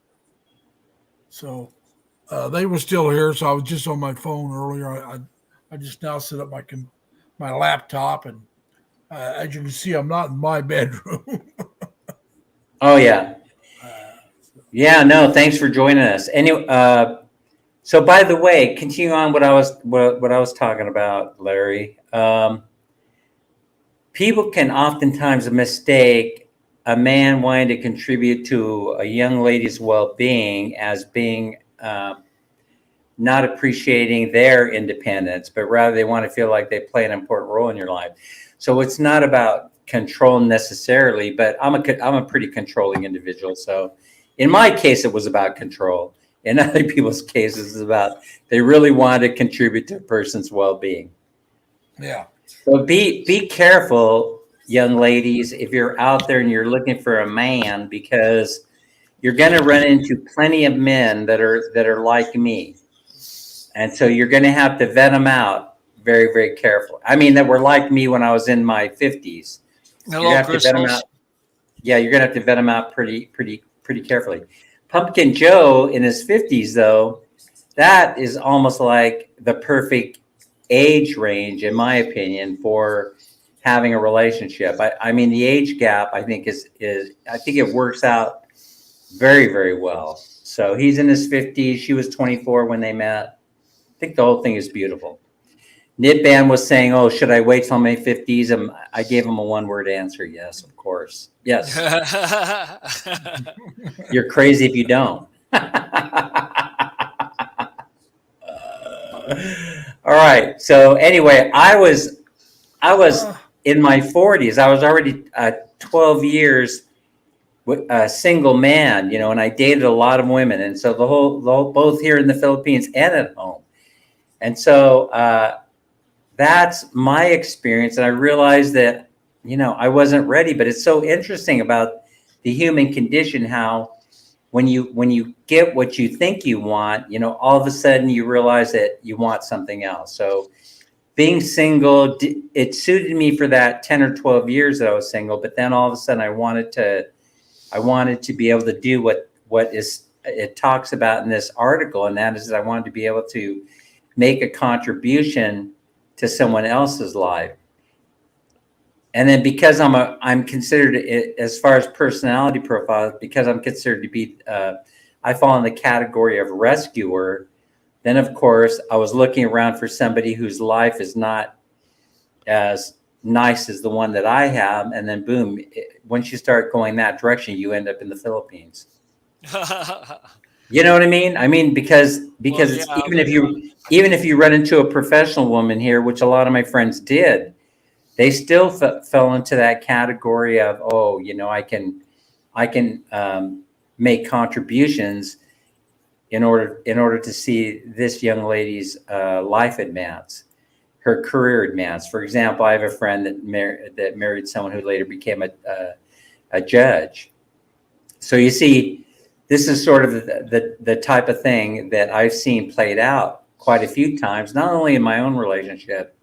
So they were still here, so I was just on my phone earlier. I just now set up my laptop, and as you can see, I'm not in my bedroom. Oh yeah. Yeah, no, thanks for joining us. Anyway, so by the way, continue on what I was talking about, Larry. People can oftentimes mistake a man wanting to contribute to a young lady's well-being as being not appreciating their independence, but rather they want to feel like they play an important role in your life. So it's not about control necessarily, but I'm a pretty controlling individual. So in my case, it was about control. In other people's cases, it's about they really wanted to contribute to a person's well-being. Yeah. So be careful, young ladies, if you're out there and you're looking for a man, because you're going to run into plenty of men that are like me. And so you're going to have to vet them out very, very carefully. I mean, that were like me when I was in my 50s. Hello, Crystals. Yeah, you're going to have to vet them out pretty carefully. Pumpkin Joe in his 50s, though, that is almost like the perfect age range, in my opinion, for having a relationship. I mean, the age gap, I think, is I think it works out very, very well. So he's in his 50s. She was 24 when they met. I think the whole thing is beautiful. Nitban was saying, oh, should I wait till my 50s? I gave him a one-word answer. Yes, of course. Yes. You're crazy if you don't. All right. So anyway, I was in my 40s. I was already 12 years a single man, and I dated a lot of women. And so the whole both here in the Philippines and at home. And so that's my experience. And I realized that, I wasn't ready. But it's so interesting about the human condition, how when you get what you think you want, all of a sudden you realize that you want something else. So being single, it suited me for that 10 or 12 years that I was single. But then all of a sudden I wanted to be able to do what it talks about in this article. And that is that I wanted to be able to make a contribution to someone else's life. And then because I'm considered, as far as personality profile, because I'm considered to be, I fall in the category of rescuer. Then of course I was looking around for somebody whose life is not as nice as the one that I have. And then boom, once you start going that direction, you end up in the Philippines. You know what I mean? I mean, because it's, even if you run into a professional woman here, which a lot of my friends did, they still fell into that category of, I can make contributions in order to see this young lady's life advance, her career advance. For example, I have a friend that married someone who later became a judge. So you see, this is sort of the type of thing that I've seen played out quite a few times, not only in my own relationship,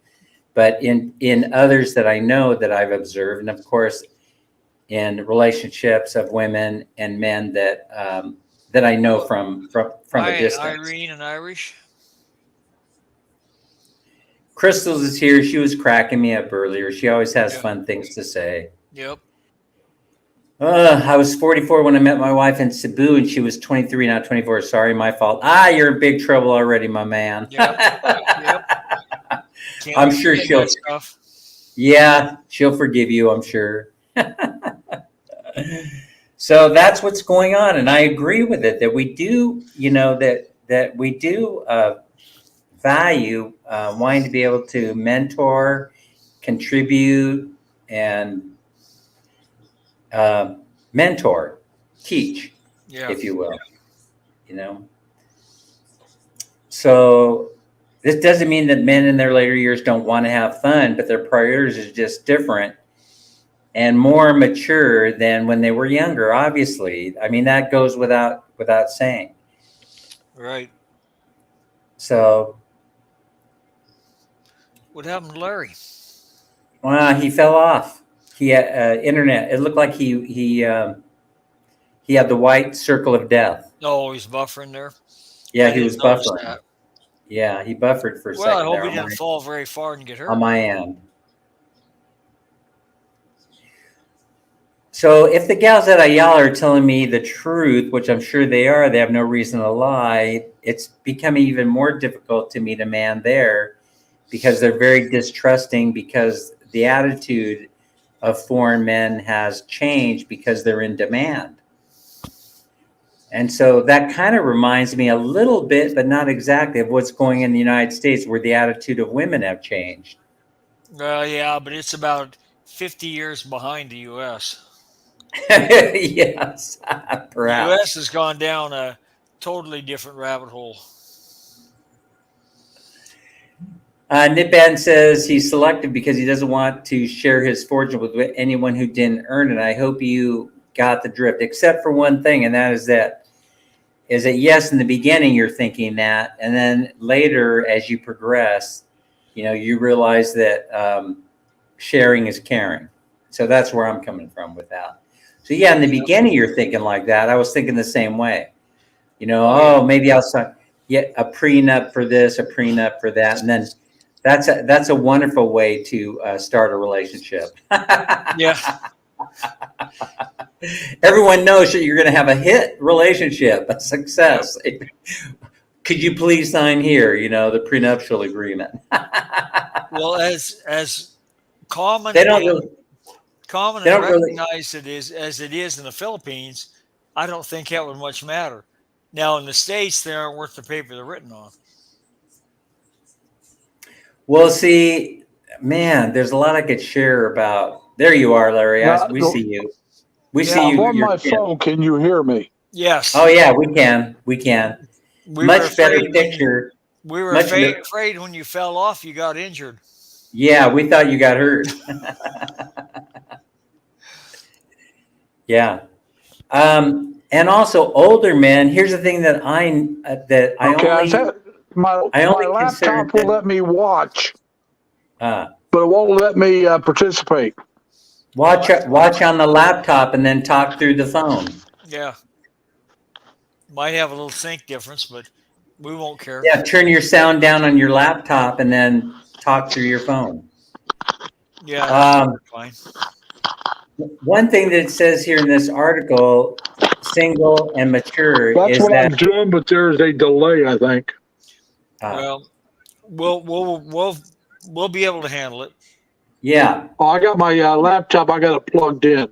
but in others that I know that I've observed. And of course, in relationships of women and men that I know from a distance. Irene and Irish. Crystals is here. She was cracking me up earlier. She always has fun things to say. Yep. I was 44 when I met my wife in Cebu, and she was 23, not 24. Sorry, my fault. You're in big trouble already, my man. Yep. I'm sure she'll forgive you, I'm sure. So that's what's going on. And I agree with it, that we do, that we do value wanting to be able to mentor, contribute, and mentor, teach, if you will, So this doesn't mean that men in their later years don't want to have fun, but their priorities are just different and more mature than when they were younger, obviously. I mean, that goes without saying. Right. So. What happened to Larry? Well, he fell off. He had internet. It looked like he had the white circle of death. Oh, he's buffering there. Yeah, he was buffering. That. Yeah, he buffered for a second. Well, I hope he didn't fall very far and get hurt. On my end. So if the gals at Ayala are telling me the truth, which I'm sure they are, they have no reason to lie, it's becoming even more difficult to meet a man there because they're very distrusting, because the attitude of foreign men has changed because they're in demand. And so that kind of reminds me a little bit, but not exactly, of what's going in the United States, where the attitude of women have changed. Yeah, but it's about 50 years behind the U.S. Yes, perhaps. The U.S. has gone down a totally different rabbit hole. Nipan says he's selective because he doesn't want to share his fortune with anyone who didn't earn it. I hope you got the drift, except for one thing, and that is that yes, in the beginning you're thinking that, and then later as you progress, you realize that sharing is caring. So that's where I'm coming from with that. So yeah, in the beginning you're thinking like that. I was thinking the same way. Maybe I'll sign a prenup for this, a prenup for that, and then that's a wonderful way to start a relationship. Yeah. Everyone knows that you're going to have a hit relationship, a success. Yep. Could you please sign here, the prenuptial agreement? Well, as common, they don't really, common they and don't recognized as it is in the Philippines, I don't think that would much matter. Now in the States, they aren't worth the paper they're written on. Well, see, man, there's a lot I could share about. There you are, Larry. We see you. We see you. I'm on my phone. Can you hear me? Yes. Oh yeah, we can. We can. Much better picture. We were afraid when you fell off, you got injured. Yeah, we thought you got hurt. Yeah. And also older men. Here's the thing that I Okay, my only laptop considered will that- let me watch, uh, but it won't let me participate. watch on the laptop and then talk through the phone. Yeah. Might have a little sync difference, but we won't care. Yeah, turn your sound down on your laptop and then talk through your phone. Yeah, Um, fine. One thing that it says here in this article, single and mature, That's is what that I'm doing, but there's a delay, I think. Well, we'll be able to handle it. yeah. Oh, I got my laptop. I got it plugged in.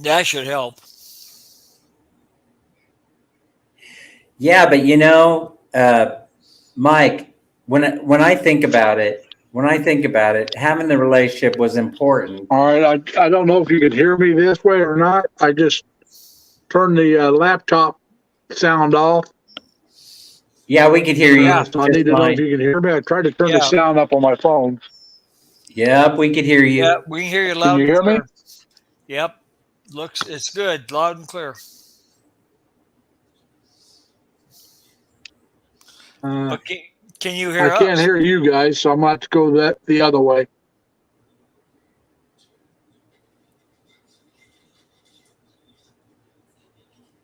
That should help. Yeah, but Mike, when I think about it, having the relationship was important. All right, I don't know if you could hear me this way or not. I just turned the laptop sound off. Yeah, we could hear you. Yeah. So I need to know if you can hear me. I tried to turn the Yeah. sound up on my phone. Yep, we could hear you. Yeah, we can hear you loud you and hear me? clear. Yep. It's good, loud and clear. Okay. Can you hear I can't us? hear you guys, so I'm going to have to go the other way.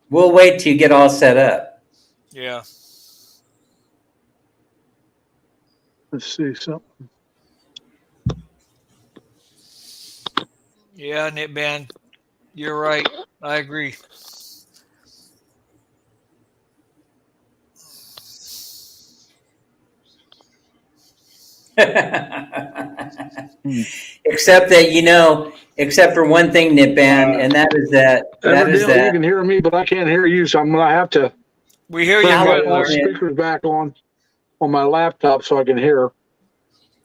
We'll wait till you get all set up. Yeah. Let's see something. Yeah, Knitband. You're right. I agree. Except that, except for one thing, Nitband, and that is that Evidently, you can hear me, but I can't hear you, so I'm going to have to We hear you turn good, my Larry. speakers back on my laptop so I can hear.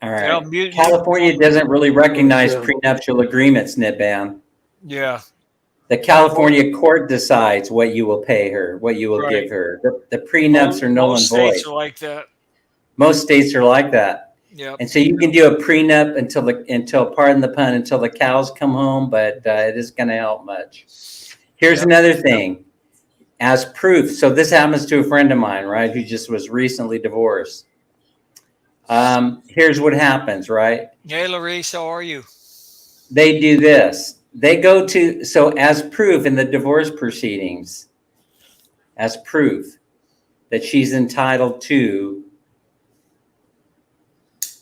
all right. Yeah, mute- California doesn't really recognize prenuptial agreements, Nitband. Yeah. The California court decides what you will pay her, what you will Right. give her. The prenups are null and Most void. states are like that. Most states are like that. Yep. And so you can do a prenup until pardon the pun, until the cows come home, but it isn't going to help much. Here's Yep. another thing. As proof, so this happens to a friend of mine, right, who just was recently divorced. Here's what happens, right? Hey, Larice, how are you? They do this. They go to, so as proof in the divorce proceedings, as proof that she's entitled to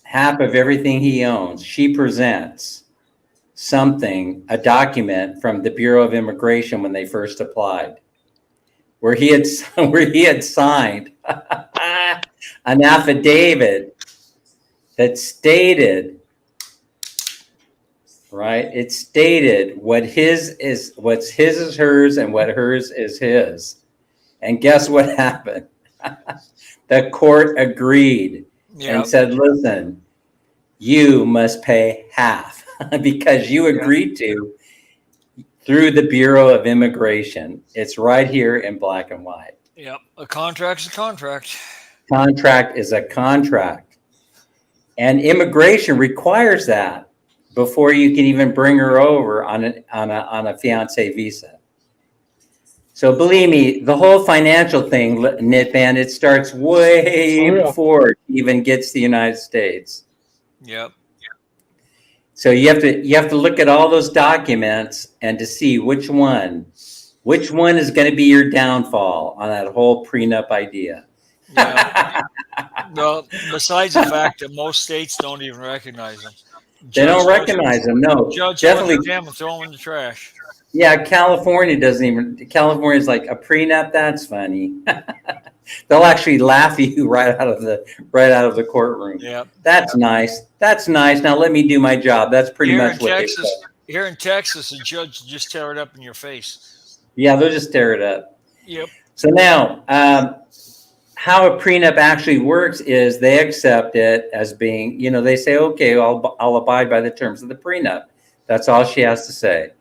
half of everything he owns, she presents a document from the Bureau of Immigration when they first applied, where he had signed an affidavit that stated, right? It stated what's his is hers and what hers is his. And guess what happened? The court agreed and said, listen, you must pay half because you agreed to through the Bureau of Immigration. It's right here in black and white. Yep. A contract's a contract. Contract is a contract. And immigration requires that before you can even bring her over on a fiance visa. So believe me, the whole financial thing, Nitband, it starts way before it even gets to the United States. Yep. So you have to look at all those documents and to see which one is going to be your downfall on that whole prenup idea. Yeah. Well, besides the fact that most states don't even recognize them. They don't recognize them. No, Judge definitely. them and throw them in the trash. Yeah, California doesn't even. California's like a prenup. That's funny. They'll actually laugh at you right out of the courtroom. Yeah. That's nice. That's nice. Now let me do my job. That's pretty Here much in what Texas, they say. Here in Texas, a judge will just tear it up in your face. Yeah, they'll just tear it up. Yep. So now, how a prenup actually works is they accept it as being, they say, okay, I'll abide by the terms of the prenup. That's all she has to say.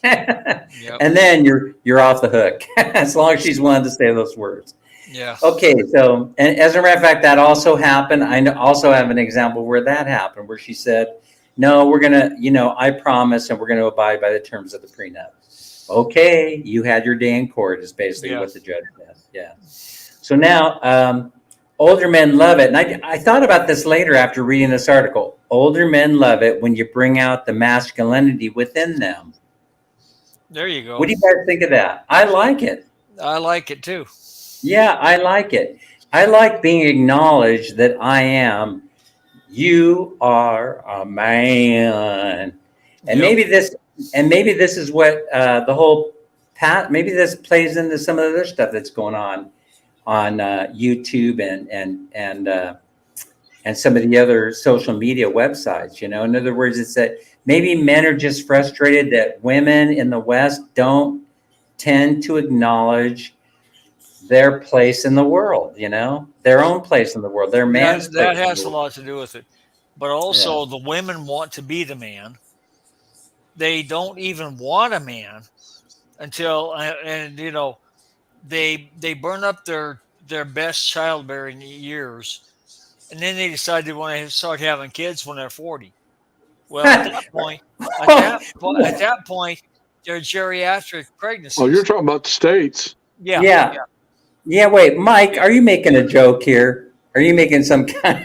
Yep. And then you're off the hook as long as she's willing to say those words. Yeah. Okay, so, and as a matter of fact, that also happened. I also have an example where that happened, where she said, no, we're gonna, I promise, and we're gonna abide by the terms of the prenup. Okay, you had your day in court is basically Yeah. what the judge said. Yeah. So now, older men love it, and I thought about this later after reading this article. Older men love it when you bring out the masculinity within them. There you go. What do you guys think of that? I like it. I like it too. Yeah, I like it. I like being acknowledged that I am. You are a man, and Yep. maybe this is what the whole maybe this plays into some of the other stuff that's going on YouTube and some of the other social media websites. In other words, it's that maybe men are just frustrated that women in the West don't tend to acknowledge their place in the world, their own place in the world, their man's That place. has a lot to do with it. But also, the women want to be the man. They don't even want a man until, they burn up their best childbearing years, and then they decide they want to start having kids when they're 40. Well, at that point, they're geriatric pregnancies. Oh, you're talking about the States. Yeah. Yeah, wait, Mike, are you making a joke here? Are you making some kind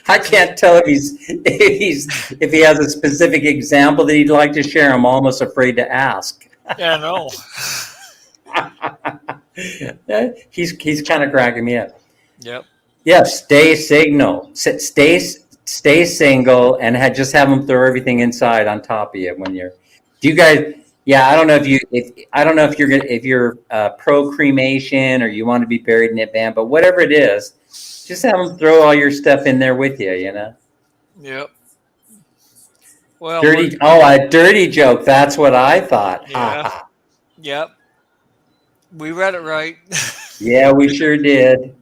I can't tell if he has a specific example that he'd like to share. I'm almost afraid to ask. Yeah, no. He's kind of cracking me up. Yep. Yeah, stay single, and just have them throw everything inside on top of you when you're. Do you guys? Yeah, I don't know if you're pro cremation or you want to be buried in a van, but whatever it is, just have them throw all your stuff in there with you. Yep. Well, a dirty joke. That's what I thought. Yeah. Yep. We read it right. Yeah, we sure did.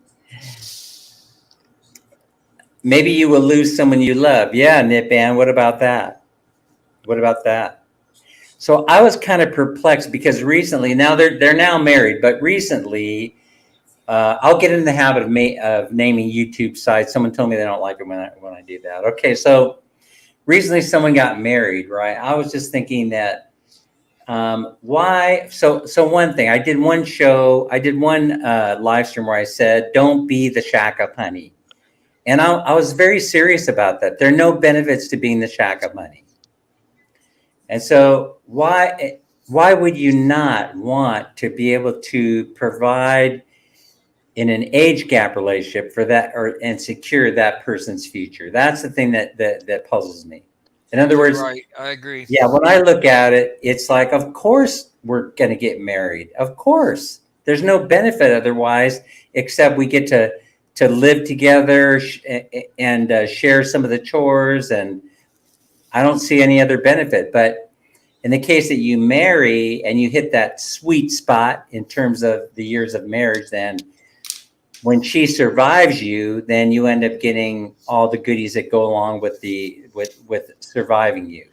Maybe you will lose someone you love. Yeah, Nip Ann, what about that? So I was kind of perplexed because recently, now they're now married, but recently, I'll get in the habit of naming YouTube sites. Someone told me they don't like it when I do that. Okay, so recently someone got married, right? I was just thinking that why? So one thing, I did one live stream where I said, "Don't be the shack up honey," and I was very serious about that. There are no benefits to being the shack up honey. And so why would you not want to be able to provide in an age gap relationship for that and secure that person's future? That's the thing that puzzles me. In other words, right, I agree. Yeah, when I look at it, it's like, of course we're going to get married. Of course. There's no benefit otherwise, except we get to live together and share some of the chores, and I don't see any other benefit. But in the case that you marry and you hit that sweet spot in terms of the years of marriage, then when she survives you, then you end up getting all the goodies that go along with with surviving you.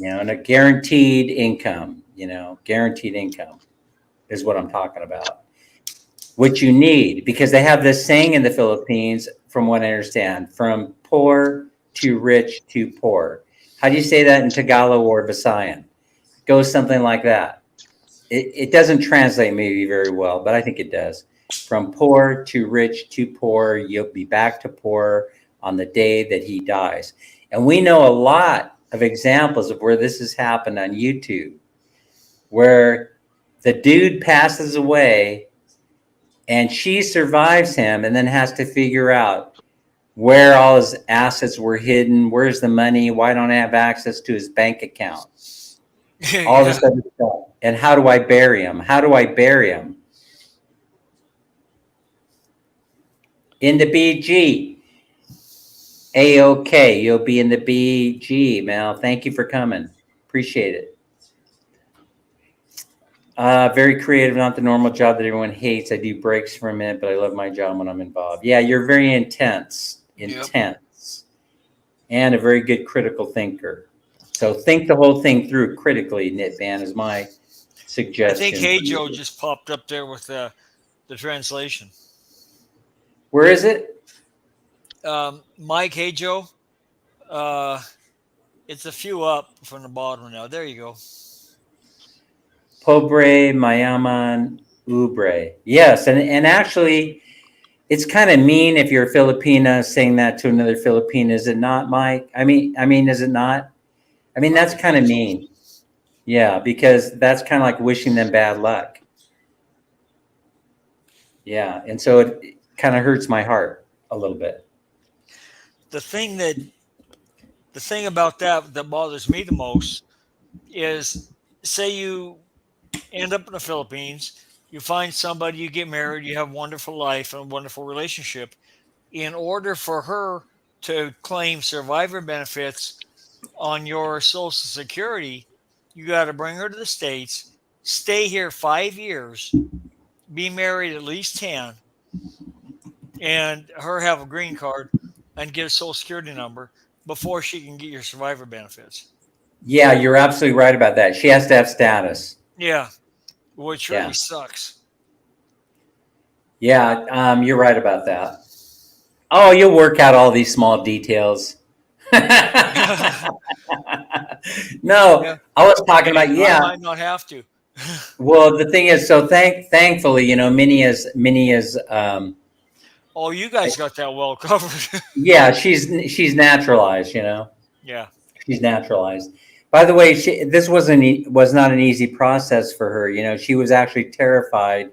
And a guaranteed income. Guaranteed income is what I'm talking about. What you need, because they have this saying in the Philippines, from what I understand, from poor to rich to poor. How do you say that in Tagalog or Visayan? It goes something like that. It doesn't translate maybe very well, but I think it does. From poor to rich to poor, you'll be back to poor on the day that he dies. And we know a lot of examples of where this has happened on YouTube, where the dude passes away and she survives him and then has to figure out where all his assets were hidden, where's the money, why don't I have access to his bank account, all this other stuff. And how do I bury him? In the BG. A-OK, you'll be in the BG, Mel. Thank you for coming. Appreciate it. Very creative, not the normal job that everyone hates. I do breaks for a minute, but I love my job when I'm involved. Yeah, you're very intense, Yep. And a very good critical thinker. So think the whole thing through critically, Nip Van, is my suggestion. I think Hey Joe just popped up there with the translation. Where is it? Mike Hey Joe, It's a few up from the bottom now. There you go. Pobre Mayaman Ubre. Yes, and actually, it's kind of mean if you're a Filipina saying that to another Filipino, is it not, Mike? I mean, is it not? I mean, that's kind of mean. Yeah, because that's kind of like wishing them bad luck. Yeah, and so it kind of hurts my heart a little bit. The thing about that bothers me the most is, say you end up in the Philippines, you find somebody, you get married, you have a wonderful life and a wonderful relationship. In order for her to claim survivor benefits on your Social Security, you got to bring her to the States, stay here 5 years, be married at least 10, and her have a green card and get a Social Security number before she can get your survivor benefits. Yeah, you're absolutely right about that. She has to have status. Yeah, which really Yeah. sucks. Yeah, you're right about that. Oh, you'll work out all these small details. No, Yeah. I was talking about, I yeah. might not have to. Well, the thing is, so thankfully, you know, Minnie is Oh, you guys got that well covered. yeah, she's naturalized, you know. Yeah. She's naturalized. By the way, this was not an easy process for her. You know, she was actually terrified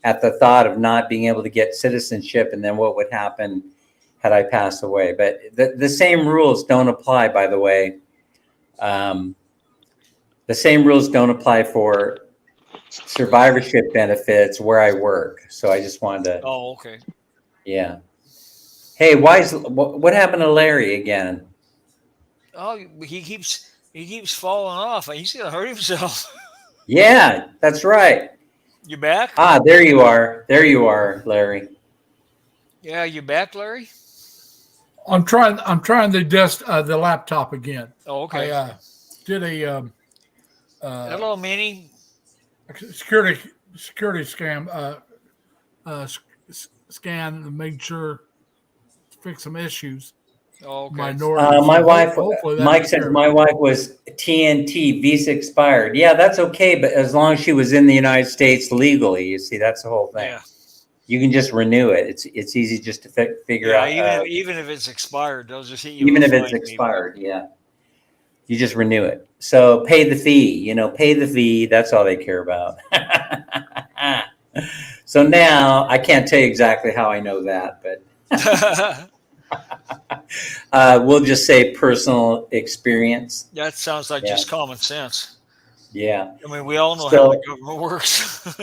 at the thought of not being able to get citizenship, and then what would happen had I passed away. But the same rules don't apply, by the way. The same rules don't apply for survivorship benefits where I work. So I just wanted to, Oh, okay. yeah. Hey, what happened to Larry again? Oh, he keeps falling off. He's gonna hurt himself. Yeah, that's right. You back? Ah, there you are. There you are, Larry. Yeah, you back, Larry? I'm trying the laptop again. Oh, okay. I did a Hello, Minnie. security scam scan and made sure to fix some issues. Oh, okay. Minority. My wife, Hopefully that Mike takes says care of my it. wife was TNT, visa expired. Yeah, that's okay, but as long as she was in the United States legally, you see, that's the whole thing. Yeah. You can just renew it. It's easy just to figure Yeah. out. Even if it's expired, they'll just hit you. Even with if a it's fine, maybe. expired, yeah. You just renew it. So pay the fee, you know, pay the fee. That's all they care about. So now I can't tell you exactly how I know that, but we'll just say personal experience. That sounds like Yeah. just common sense. Yeah. I mean, we all know So- how the government works.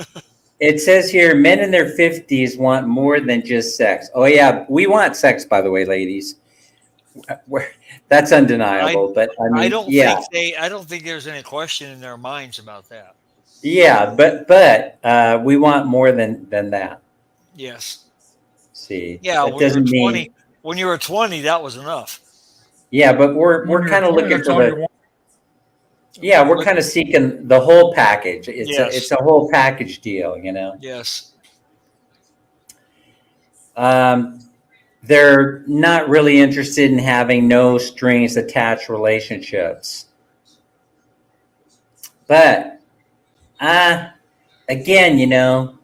It says here, men in their 50s want more than just sex. Oh yeah, we want sex, by the way, ladies. That's undeniable. But I mean, I don't yeah, think there's any question in their minds about that. yeah, but we want more than that. Yes. See, Yeah. that doesn't mean. When you were 20, that was enough. Yeah, but we're When kind of you're 20, looking that's for all you the. want. Yeah, we're kind of seeking the whole package. Yes. It's a whole package deal, you know. Yes. They're not really interested in having no strings attached relationships. But, again, you know,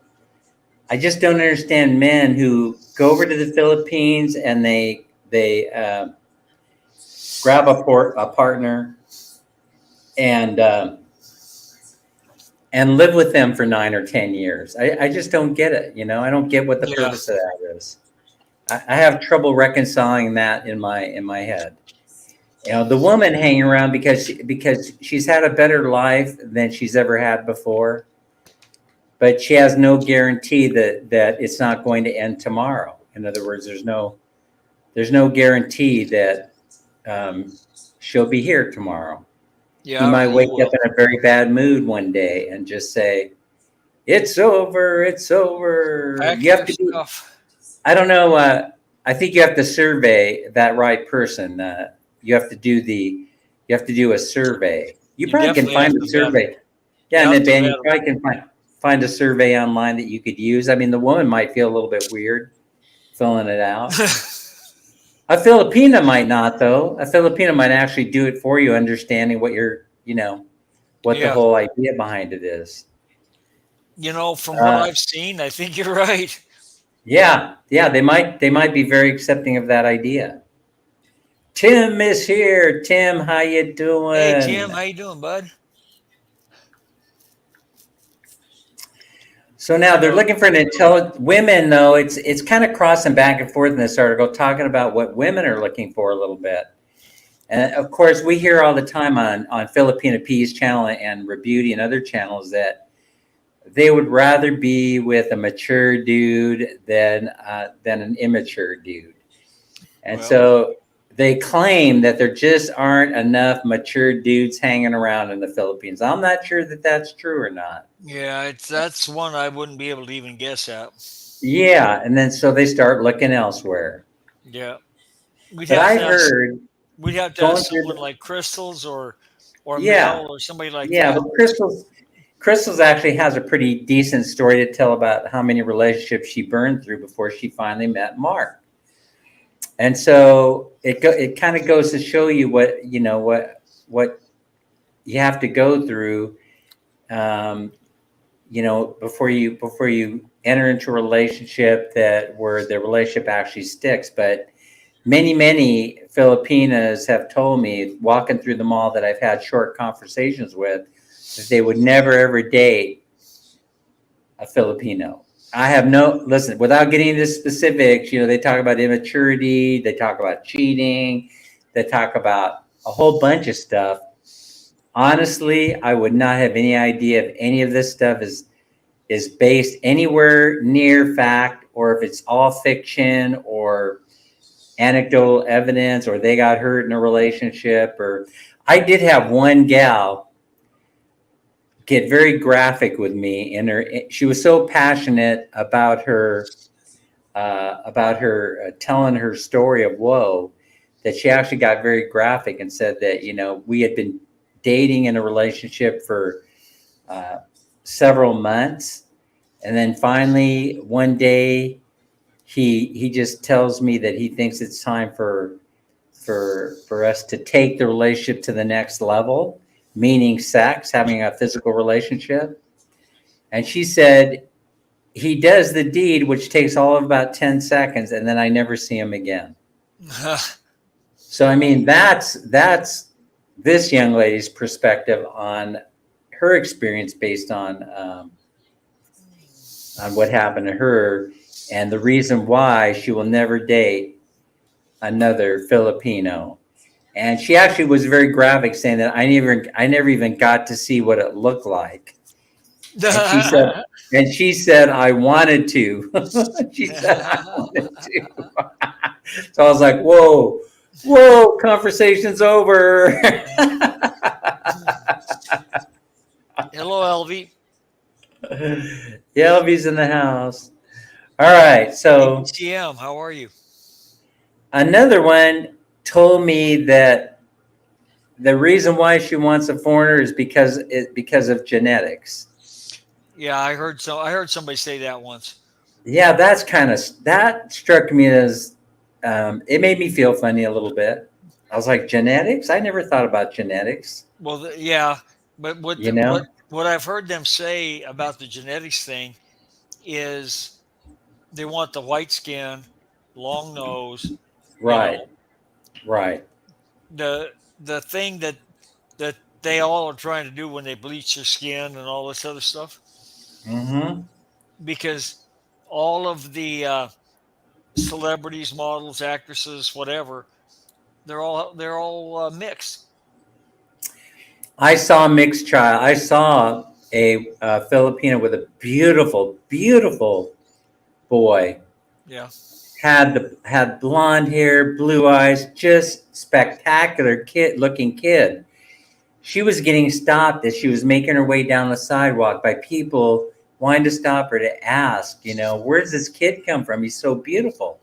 I just don't understand men who go over to the Philippines and they grab a partner and live with them for 9 or 10 years. I just don't get it. You know, I don't get what the Yeah. purpose of that is. I have trouble reconciling that in my head. You know, the woman hanging around because she's had a better life than she's ever had before, but she has no guarantee that it's not going to end tomorrow. In other words, there's no guarantee that she'll be here tomorrow. Yeah. You I might really wake will. up in a very bad mood one day and just say, "It's over. It's over." Pack You have your to do. stuff. I don't know. I think you have to survey that right person. You have to do a survey. You You probably can definitely find have a to vet 'em. survey. Yeah, You and have then to you probably can find a survey online that you could use. I mean, the woman might feel a little bit weird filling it out. A Filipina might not, though. A Filipina might actually do it for you, understanding what you're, what the Yeah. whole idea behind it is. From what Uh, I've seen, I think you're right. yeah, they might be very accepting of that idea. Tim is here. Tim, how you Hey, doing? Tim, how you doing, bud? So now they're looking for an intelligent women, though. It's kind of crossing back and forth in this article, talking about what women are looking for a little bit. And of course, we hear all the time on Filipina P's channel and Rebeauty and other channels that they would rather be with a mature dude than an immature dude. And Well, so they claim that there just aren't enough mature dudes hanging around in the Philippines. I'm not sure that that's true or not. yeah, that's one I wouldn't be able to even guess at. Yeah, and then so they start looking elsewhere. Yeah, we'd But have I to ask. heard We'd have to going ask through someone like Crystals or yeah, Mel or somebody like yeah, that. but Crystals actually has a pretty decent story to tell about how many relationships she burned through before she finally met Mark. And so it kind of goes to show you what you have to go through, before you enter into a relationship where the relationship actually sticks. But many Filipinas have told me, walking through the mall that I've had short conversations with, that they would never ever date a Filipino. Listen, without getting into specifics, they talk about immaturity, they talk about cheating, they talk about a whole bunch of stuff. Honestly, I would not have any idea if any of this stuff is based anywhere near fact, or if it's all fiction or anecdotal evidence, or they got hurt in a relationship. Or I did have one gal get very graphic with me, and she was so passionate about her telling her story of woe, that she actually got very graphic and said that we had been dating in a relationship for several months, and then finally one day he just tells me that he thinks it's time for us to take the relationship to the next level, meaning sex, having a physical relationship. And she said he does the deed, which takes all of about 10 seconds, and then I never see him again. So I mean, that's this young lady's perspective on her experience, based on what happened to her, and the reason why she will never date another Filipino. And she actually was very graphic, saying that I never even got to see what it looked like. And she said I wanted to. She said I wanted to. So I was like, whoa, conversation's over. Hello, LV. Yeah, Elvy's in the house. All right, so HCM, how are you? another one told me that the reason why she wants a foreigner is because of genetics. Yeah, I heard somebody say that once. Yeah, that struck me as it made me feel funny a little bit. I was like, genetics? I never thought about genetics. Well, yeah, but what I've heard them say about the genetics thing is they want the white skin, long nose. Right, right. The thing that they all are trying to do when they bleach their skin and all this other stuff, Mm-hmm. because all of the celebrities, models, actresses, whatever, they're all mixed. I saw a mixed child. I saw a Filipino with a beautiful boy. Yeah. Had blonde hair, blue eyes, just spectacular looking kid. She was getting stopped as she was making her way down the sidewalk by people wanting to stop her to ask, where's this kid come from? He's so beautiful.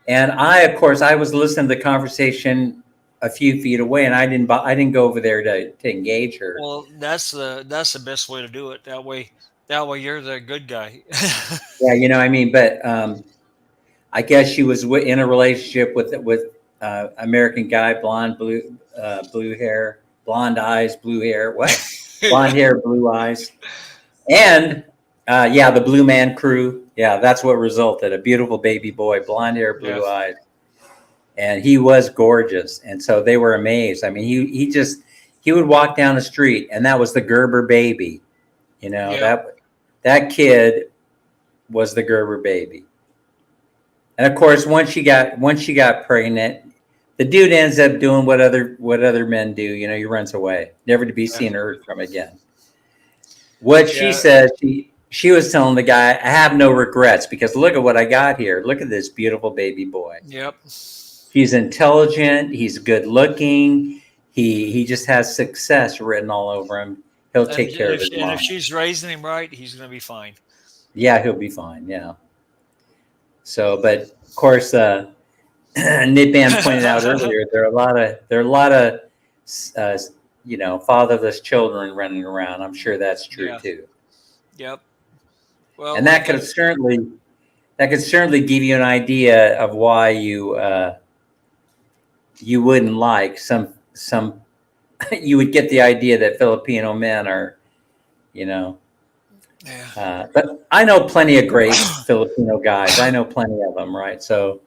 And of course, I was listening to the conversation a few feet away, and I didn't go over there to engage her. Well, that's the best way to do it. That way you're the good guy. Yeah, I mean, but I guess she was in a relationship with American guy, blue hair, blonde eyes, blue hair. What? Blonde hair, blue eyes, and yeah, the Blue Man Crew. Yeah, that's what resulted. A beautiful baby boy, blonde hair, blue eyes, and he was gorgeous. And so they were amazed. I mean, he would walk down the street, and that was the Gerber baby. You know, that kid was the Gerber baby. And of course, once she got pregnant, the dude ends up doing what other men do. You know, he runs away, never to be seen or heard from again. What she said, she was telling the guy, "I have no regrets because look at what I got here. Look at this beautiful baby boy. Yep. He's intelligent. He's good looking. He just has success written all over him. He'll take care of his mom. And if she's raising him right, he's going to be fine. Yeah, he'll be fine. Yeah. So, but of course, Nitban pointed out earlier, there are a lot of fatherless children running around. I'm sure that's true too. Yep. Well, and that could certainly give you an idea of why you wouldn't like some. You would get the idea that Filipino men are, but I know plenty of great Filipino guys. I know plenty of them, right? So,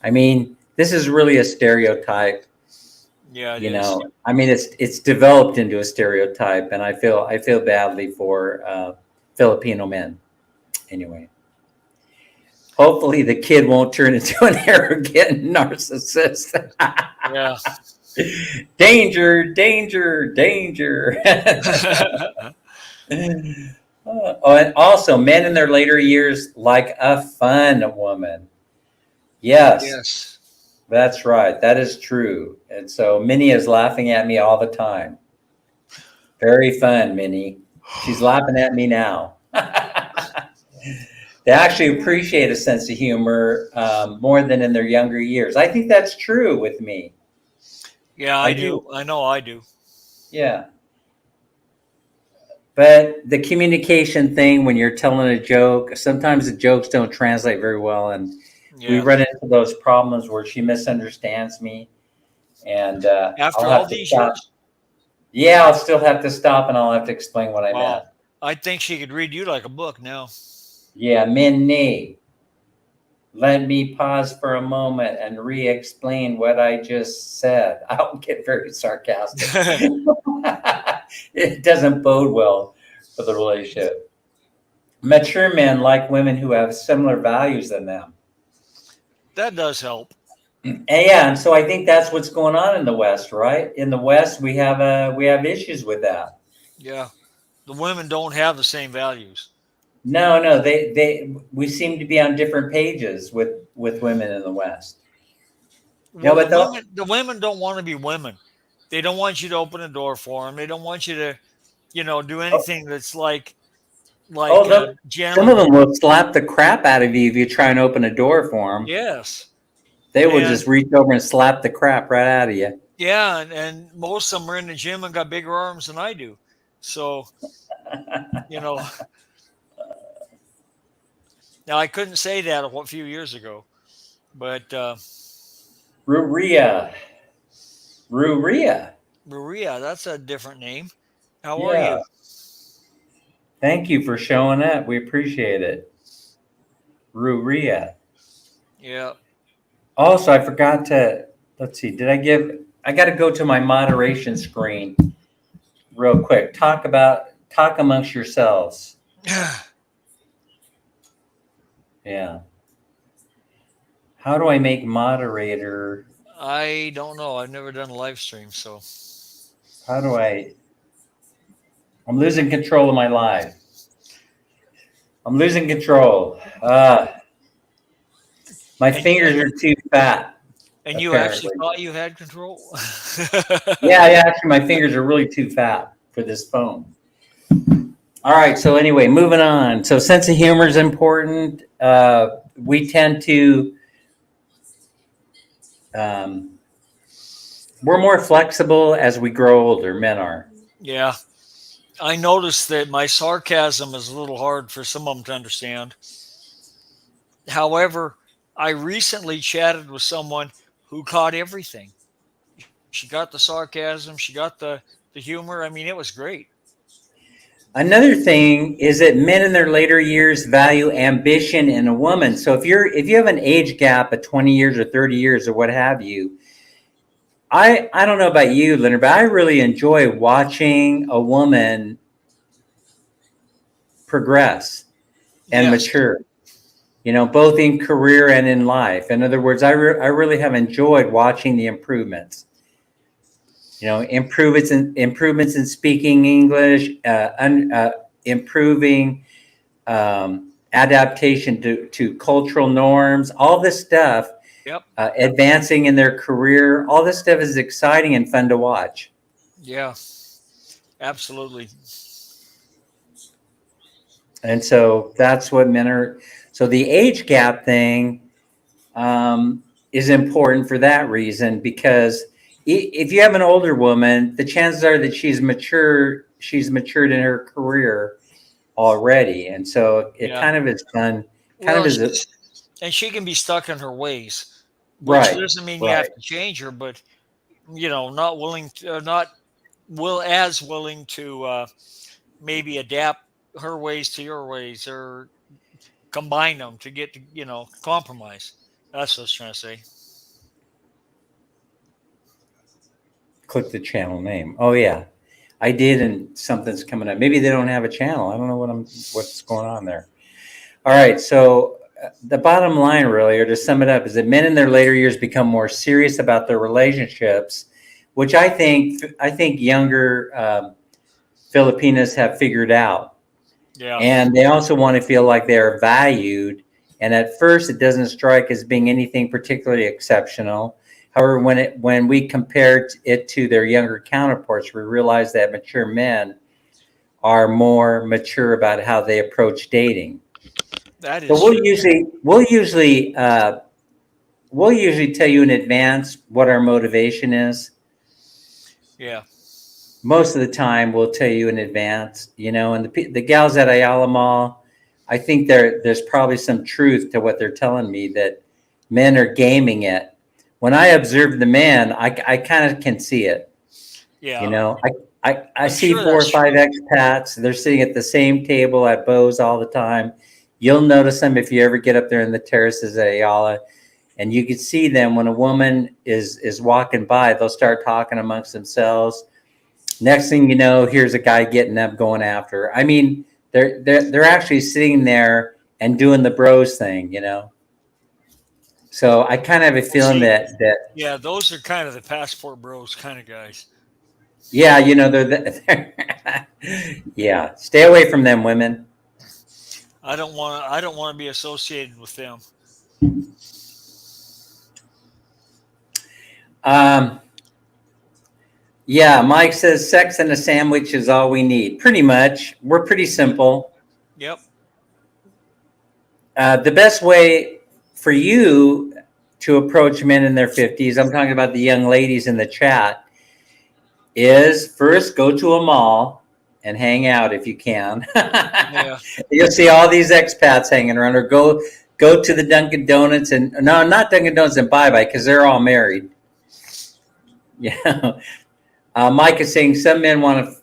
I mean, this is really a stereotype. Yeah, I mean, it's developed into a stereotype, and I feel badly for Filipino men. Anyway, hopefully the kid won't turn into an arrogant narcissist. Yeah. Danger, danger, danger. Oh, and also, men in their later years like a fun woman. Yes. That's right. That is true. And so Minnie is laughing at me all the time. Very fun, Minnie. She's laughing at me now. They actually appreciate a sense of humor more than in their younger years. I think that's true with me. Yeah, I do. I know I do. Yeah. But the communication thing, when you're telling a joke, sometimes the jokes don't translate very well. And we run into those problems where she misunderstands me. And after all these years? Yeah, I'll still have to stop and I'll have to explain what I meant. I think she could read you like a book now. Yeah, Minnie. Let me pause for a moment and re-explain what I just said. I don't get very sarcastic. It doesn't bode well for the relationship. Mature men like women who have similar values than them. That does help. And so I think that's what's going on in the West, right? In the West, we have issues with that. Yeah, the women don't have the same values. No, we seem to be on different pages with women in the West. Well, the women don't want to be women. They don't want you to open a door for them. They don't want you to, do anything that's like some of them will slap the crap out of you if you try and open a door for them. Yes. They will just reach over and slap the crap right out of you. Yeah, and most of them are in the gym and got bigger arms than I do. So, Now, I couldn't say that a few years ago, but Ruria, that's a different name. How are you? Thank you for showing up. We appreciate it. Ruria. Yeah. Also, I forgot to, let's see, I got to go to my moderation screen real quick. Talk amongst yourselves. Yeah. How do I make moderator? I don't know. I've never done a live stream, so. How do I'm losing control of my live. I'm losing control. My fingers are too fat. And you actually thought you had control? Yeah, actually my fingers are really too fat for this phone. All right, so anyway, moving on. So sense of humor is important. We tend to, we're more flexible as we grow older, men are. Yeah. I noticed that my sarcasm is a little hard for some of them to understand. However, I recently chatted with someone who caught everything. She got the sarcasm, she got the humor. I mean, it was great. Another thing is that men in their later years value ambition in a woman. So if you have an age gap of 20 years or 30 years or what have you, I don't know about you, Leonard, but I really enjoy watching a woman progress and Yes. mature. Both in career and in life. In other words, I really have enjoyed watching the improvements. Improvements in speaking English, improving adaptation to cultural norms, all this stuff, Yep. advancing in their career. All this stuff is exciting and fun to watch. Yeah. Absolutely. And so that's what men are. So the age gap thing is important for that reason, because if you have an older woman, the chances are that she's matured in her career already. And so it Yeah. kind of is fun. Well, Is a, and she can be stuck in her ways, which right, doesn't mean you right. have to change her, but not willing to, not willing to maybe adapt her ways to your ways or combine them to get to compromise. That's what I was trying to say. Click the channel name. Oh yeah, I did, and something's coming up. Maybe they don't have a channel. I don't know what's going on there. All right, so the bottom line, really, or to sum it up, is that men in their later years become more serious about their relationships, which I think younger Filipinas have figured out. Yeah. And they also want to feel like they're valued. And at first, it doesn't strike as being anything particularly exceptional. However, when we compare it to their younger counterparts, we realize that mature men are more mature about how they approach dating. That is So true. we'll usually tell you in advance what our motivation is. Yeah. Most of the time, we'll tell you in advance. And the gals at Ayala Mall, I think there's probably some truth to what they're telling me, that men are gaming it. When I observe the men, I kind of can see it. Yeah. I I'm see sure 4 or that's 5 true. expats. They're sitting at the same table at Bo's all the time. You'll notice them if you ever get up there in the terraces at Ayala, and you can see them when a woman is walking by. They'll start talking amongst themselves. Next thing you know, here's a guy getting up, going after her. I mean, they're actually sitting there and doing the bros thing. So I kind of have a feeling See, that yeah, those are kind of the passport bros kind of guys. yeah, yeah. Stay away from them, women. I don't want to be associated with them. Yeah, Mike says sex and a sandwich is all we need. Pretty much. We're pretty simple. Yep. The best way for you to approach men in their 50s, I'm talking about the young ladies in the chat, is first go to a mall and hang out if you can. Yeah. You'll see all these expats hanging around, or go to the Dunkin' Donuts and no, not Dunkin' Donuts and Bye-Bye, because they're all married. Yeah. Mike is saying some men want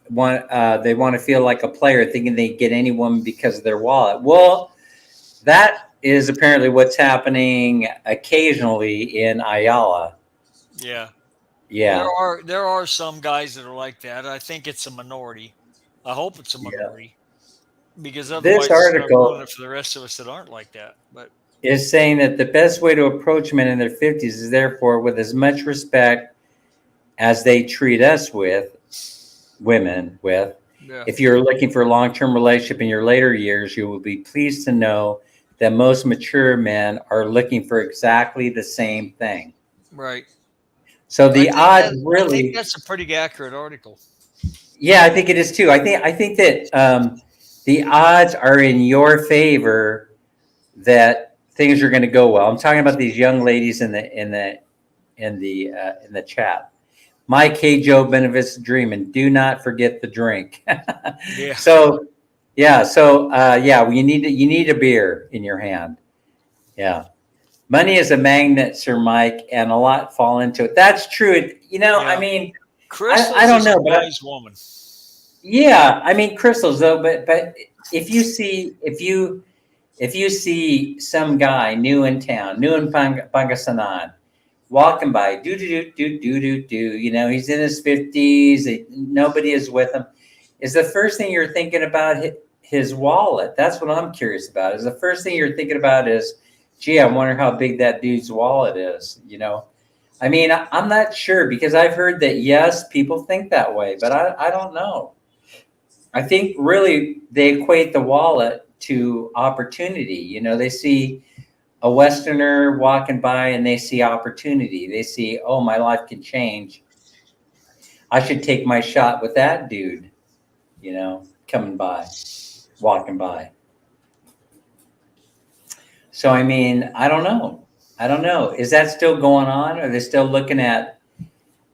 to feel like a player, thinking they get any woman because of their wallet. Well, that is apparently what's happening occasionally in Ayala. Yeah. Yeah. There are some guys that are like that. I think it's a minority. I hope it's a minority, because otherwise This it's going to article ruin it for the rest of us that aren't like that. But is saying that the best way to approach men in their 50s is therefore with as much respect as they treat us with, women with. yeah. If you're looking for a long-term relationship in your later years, you will be pleased to know that most mature men are looking for exactly the same thing. Right. So the odds I think really, that's a pretty accurate article. yeah, I think it is too. I think that the odds are in your favor that things are going to go well. I'm talking about these young ladies in the chat. Mike, hey Joe, benefits dreaming. Do not forget the drink. Yeah. So yeah, you need a beer in your hand. Yeah. Money is a magnet, Sir Mike, and a lot fall into it. That's true. You know, Yeah. I mean, Crystal's I don't is know, a but wise woman. yeah, I mean crystals though. But if you see some guy new in town, new in Pangasinan, walking by, you know, he's in his 50s, nobody is with him. Is the first thing you're thinking about his wallet? That's what I'm curious about. Is the first thing you're thinking about is, gee, I wonder how big that dude's wallet is, you know? I mean, I'm not sure because I've heard that, yes, people think that way, but I don't know. I think really they equate the wallet to opportunity. You know, they see a Westerner walking by and they see opportunity. They see, oh, my life can change. I should take my shot with that dude, you know, coming by, walking by. So, I mean, I don't know. I don't know. Is that still going on? Are they still looking at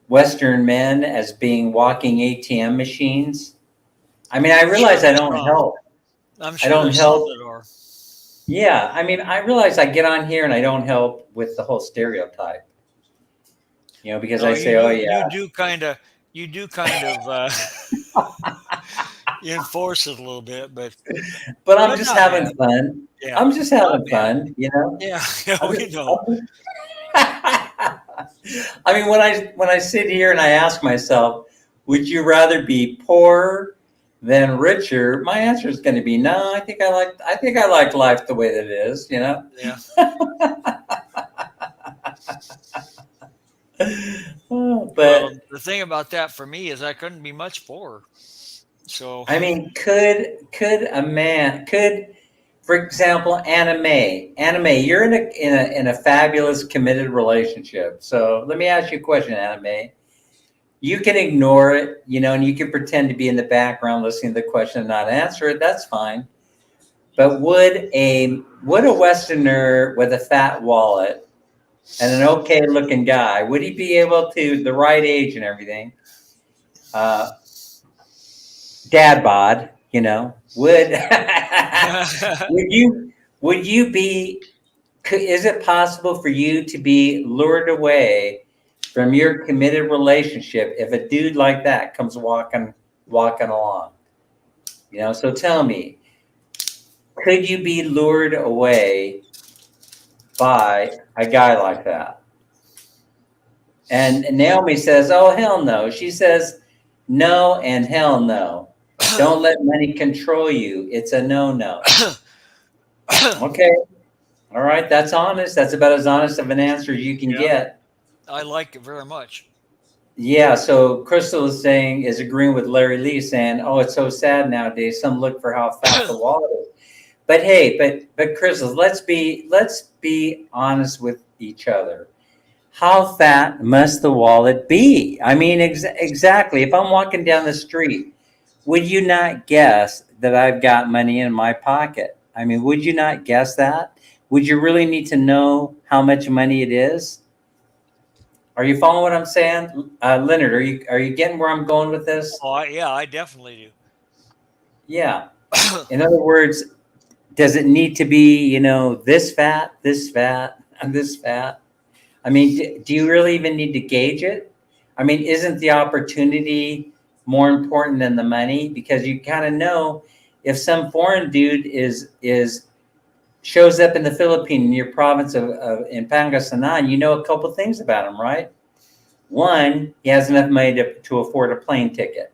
Western men as being walking ATM machines? I mean, I realize I don't help. I'm I sure don't there's some help. that are. Yeah, I mean, I realize I get on here and I don't help with the whole stereotype, you know, because No, I say, oh, yeah. you do kind of you enforce it a little bit, but I'm just not having bad. fun. Yeah, I'm just not having bad. fun, you know. Yeah, yeah, I'm we just- know. I mean, when I sit here and I ask myself, would you rather be poorer than richer? My answer is going to be no. I think I like life the way that it is, you know. Yeah, But well, the thing about that for me is I couldn't be much poorer. So I mean, could for example, Anime, you're in a fabulous committed relationship. So let me ask you a question, Anime. You can ignore it, you know, and you can pretend to be in the background listening to the question and not answer it. That's fine. But would a Westerner with a fat wallet and an okay looking guy, would he be able to, the right age and everything, dad bod, you know, would would you be, is it possible for you to be lured away from your committed relationship if a dude like that comes walking along? You know, so tell me, could you be lured away by a guy like that? And Naomi says, oh, hell no. She says, no and hell no. Don't let money control you. It's a no. Okay. All right. That's honest. That's about as honest of an answer as you can Yeah. get. I like it very much. Yeah. So Crystal is agreeing with Larry Lee saying, oh, it's so sad nowadays. Some look for how fat the wallet is. But hey, but Crystal, let's be honest with each other. How fat must the wallet be? I mean, exactly. If I'm walking down the street, would you not guess that I've got money in my pocket? I mean, would you not guess that? Would you really need to know how much money it is? Are you following what I'm saying? Leonard, are you getting where I'm going with this? Oh, yeah, I definitely Yeah. In other words, does it need to be, you know, this fat, and this fat? I mean, do you really even need to gauge it? I mean, isn't the opportunity more important than the money? Because you kind of know if some foreign dude shows up in the Philippines, in your province in Pangasinan, you know a couple things about him, right? One, he has enough money to afford a plane ticket.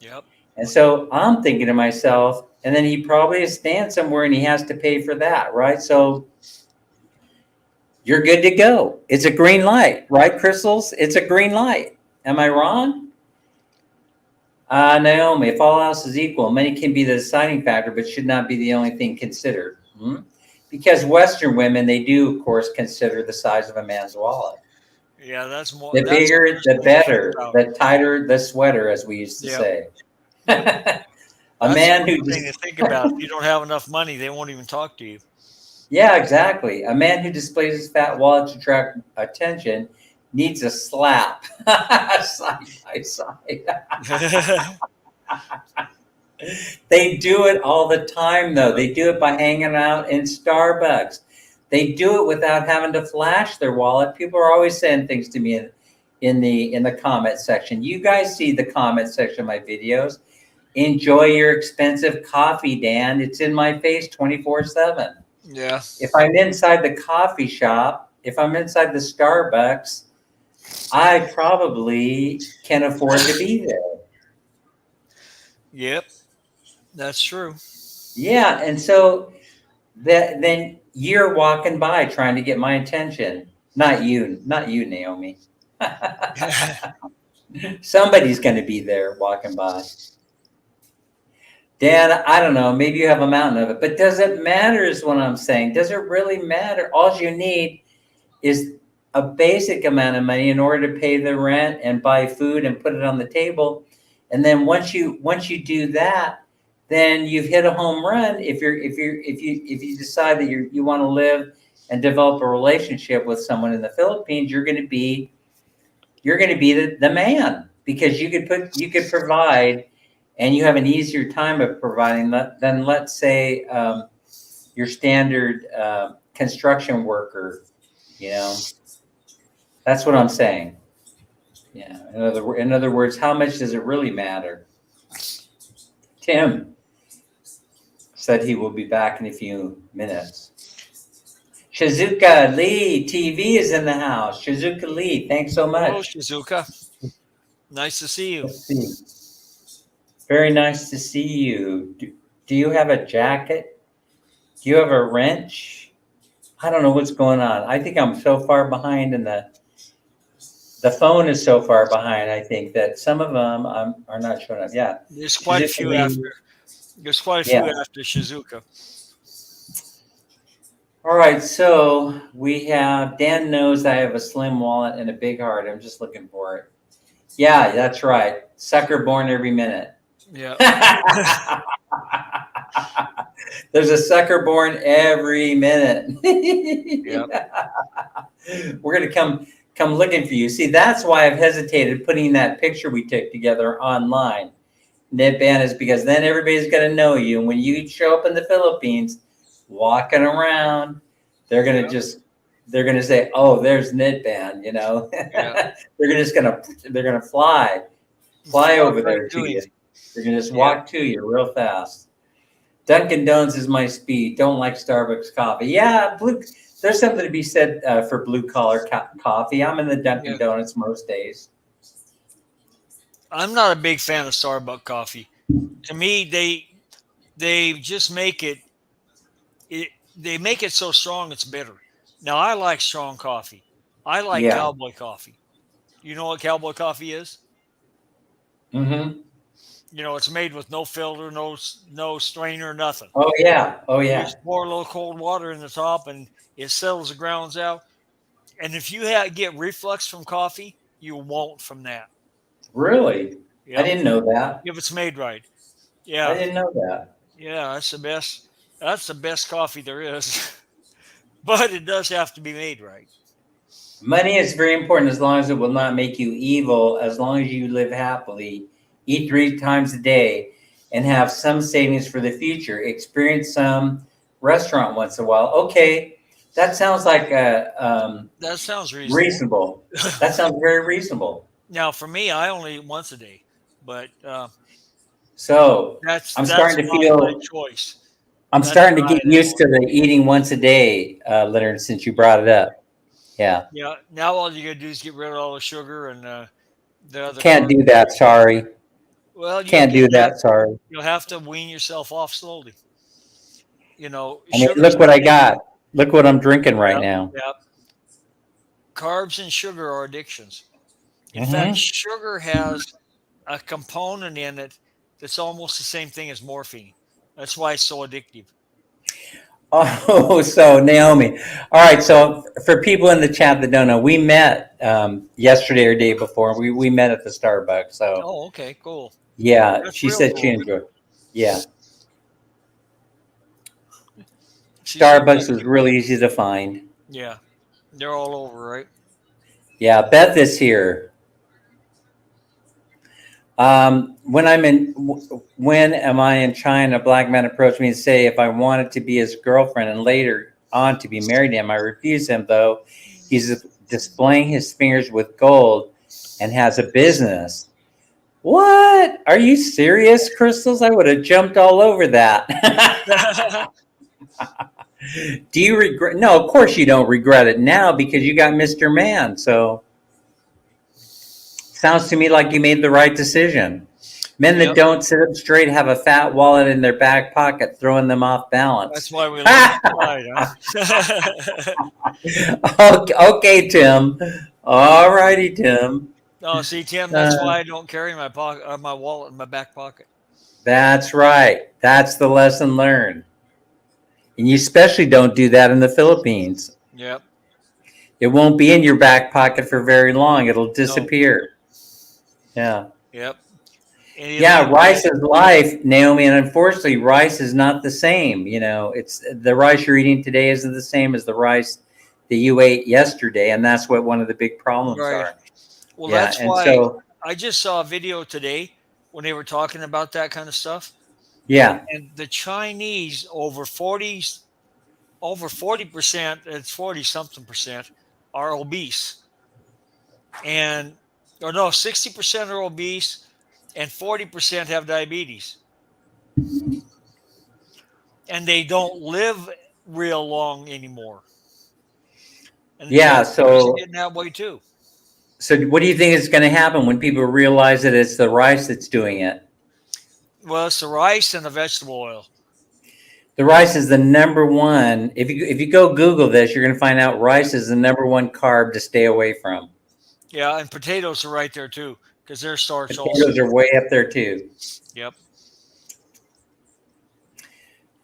Yep. And so I'm thinking to myself, and then he probably is staying somewhere and he has to pay for that, right? So you're good to go. It's a green light, right, Crystals? It's a green light. Am I wrong? Naomi, if all else is equal, money can be the deciding factor, but should not be the only thing considered. Because Western women, they do, of course, consider the size of a man's wallet. Yeah, that's more. The that's bigger, the better. about. The tighter, the sweater, as we used to Yep. say. That's A man the who thing to think about. If you don't have enough money, they won't even talk to you. Yeah, exactly. A man who displays his fat wallet to attract attention needs a slap side by side. They do it all the time, though. They do it by hanging out in Starbucks. They do it without having to flash their wallet. People are always saying things to me in the comment section. You guys see the comment section of my videos. Enjoy your expensive coffee, Dan. It's in my face 24/7. Yeah. If I'm inside the coffee shop, if I'm inside the Starbucks, I probably can afford to be there. Yep. That's true. Yeah, and so then you're walking by trying to get my attention. Not you, Naomi. Somebody's going to be there walking by. Dan, I don't know. Maybe you have a mountain of it, but does it matter is what I'm saying. Does it really matter? All you need is a basic amount of money in order to pay the rent and buy food and put it on the table. And then once you do that, then you've hit a home run. If you decide that you want to live and develop a relationship with someone in the Philippines, you're going to be the man, because you could provide, and you have an easier time of providing than, let's say, your standard construction worker. You know, that's what I'm saying. Yeah. In other words, how much does it really matter? Tim said he will be back in a few minutes. Shizuka Lee TV is in the house. Shizuka Lee, thanks so much. Hello, Shizuka. Nice to see you. Let's see. Very nice to see you. Do you have a jacket? Do you have a wrench? I don't know what's going on. I think I'm so far behind, and the phone is so far behind. I think that some of them are not showing up. Yeah, There's quite a few after. There's quite a few after Shizuka. All right, so we have Dan knows I have a slim wallet and a big heart. I'm just looking for it. Yeah, that's right. Sucker born every minute. Yeah. There's a sucker born every minute. We're gonna come looking for you. See, that's why I've hesitated putting that picture we took together online. Nitban is because then everybody's gonna know you. And when you show up in the Philippines, walking around, they're gonna say, "Oh, there's Nitban," you know. Yeah. they're gonna fly over there to you. They're gonna just walk to you real fast. Dunkin' Donuts is my speed. Don't like Starbucks coffee. Yeah, there's something to be said for blue collar coffee. I'm in the Dunkin' Donuts most days. I'm not a big fan of Starbucks coffee. To me, they just make it they make it so strong it's bitter. Now, I like strong coffee. I like cowboy coffee. You know what cowboy coffee is? Mm-hmm. You know, it's made with no filter, no strainer, nothing. Oh yeah. You just pour a little cold water in the top, and it settles the grounds out. And if you get reflux from coffee, you won't from that. Really? Yep. I didn't know that. If it's made right. Yeah. I didn't know that. Yeah, that's the best. That's the best coffee there is. But it does have to be made right. Money is very important, as long as it will not make you evil, as long as you live happily, eat 3 times a day, and have some savings for the future. Experience some restaurant once in a while. Okay, that sounds like that sounds reasonable. That sounds very reasonable. Now, for me, I only eat once a day, but so I'm starting to feel choice. I'm starting to get used to the eating once a day, Leonard, since you brought it up. Yeah. Yeah. Now all you gotta do is get rid of all the sugar and the other. Can't do that. Sorry. Well, you can't do that. Sorry. You'll have to wean yourself off slowly. You know. I mean, look what I got. Look what I'm drinking right now. Yep. Carbs and sugar are addictions. In fact, sugar has a component in it that's almost the same thing as morphine. That's why it's so addictive. Oh, so Naomi. All right. So for people in the chat that don't know, we met yesterday or day before. We met at the Starbucks. So. Oh, okay, cool. Yeah, she said she enjoyed it. Yeah. Starbucks was really easy to find. Yeah, they're all over, right? Yeah, Beth is here. When am I in China? A black man approached me and say if I wanted to be his girlfriend, and later on to be married to him. I refuse him, though. He's displaying his fingers with gold and has a business. What? Are you serious, Crystals? I would have jumped all over that. Do you regret? No, of course you don't regret it now because you got Mr. Man. So sounds to me like you made the right decision. Men that don't sit up straight have a fat wallet in their back pocket, throwing them off balance. That's why we live inside, huh? Okay, Tim. All righty, Tim. No, see, Tim, that's why I don't carry my wallet in my back pocket. That's right. That's the lesson learned. And you especially don't do that in the Philippines. Yep. It won't be in your back pocket for very long. It'll disappear. No. Yeah. Yep. Yeah, rice is life, Naomi, and unfortunately, rice is not the same. You know, it's the rice you're eating today isn't the same as the rice that you ate yesterday, and that's what one of the big problems are. Well, that's why I just saw a video today when they were talking about that kind of stuff. Yeah. And the Chinese over 40%, it's 40 something percent are obese. And 60% are obese and 40% have diabetes. And they don't live real long anymore. And so getting that way too. So what do you think is going to happen when people realize that it's the rice that's doing it? Well, it's the rice and the vegetable oil. The rice is the number one. If you go Google this, you're going to find out rice is the number one carb to stay away from. Yeah, and potatoes are right there too because they're starch. Potatoes are way up there too. Yep.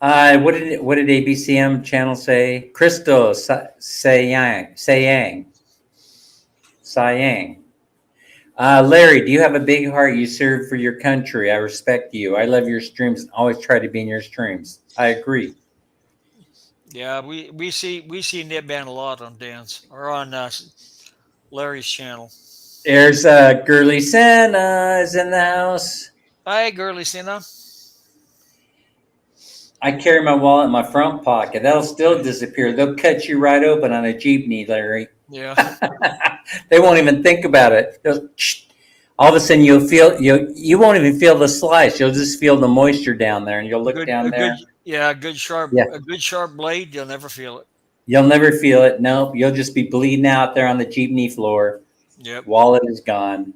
What did ABCM channel say? Crystal Sayang. Larry, do you have a big heart? You serve for your country. I respect you. I love your streams and always try to be in your streams. I agree. Yeah, we see Nitban a lot on Dan's or on Larry's channel. There's Girly Santa is in the house. Hi, Girly Santa. I carry my wallet in my front pocket. That'll still disappear. They'll cut you right open on a jeepney, Larry. Yeah. They won't even think about it. All of a sudden, you won't even feel the slice. You'll just feel the moisture down there, and you'll look down there. A good sharp blade. You'll never feel it. You'll never feel it. Nope. You'll just be bleeding out there on the jeepney floor. Yep. Wallet is gone.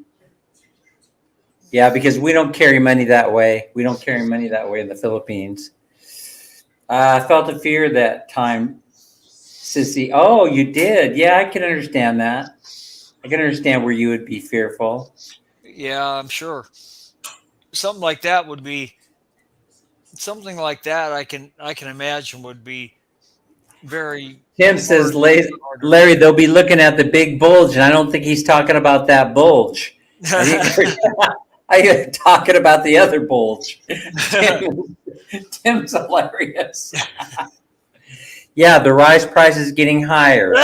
Yeah, because we don't carry money that way. We don't carry money that way in the Philippines. I felt a fear that time, Sissy. Oh, you did? Yeah, I can understand that. I can understand where you would be fearful. Yeah, I'm sure. Something like that I can imagine would be very. Tim says, Larry, they'll be looking at the big bulge, and I don't think he's talking about that bulge. I think talking about the other bulge. Tim's hilarious. Yeah, the rice price is getting higher.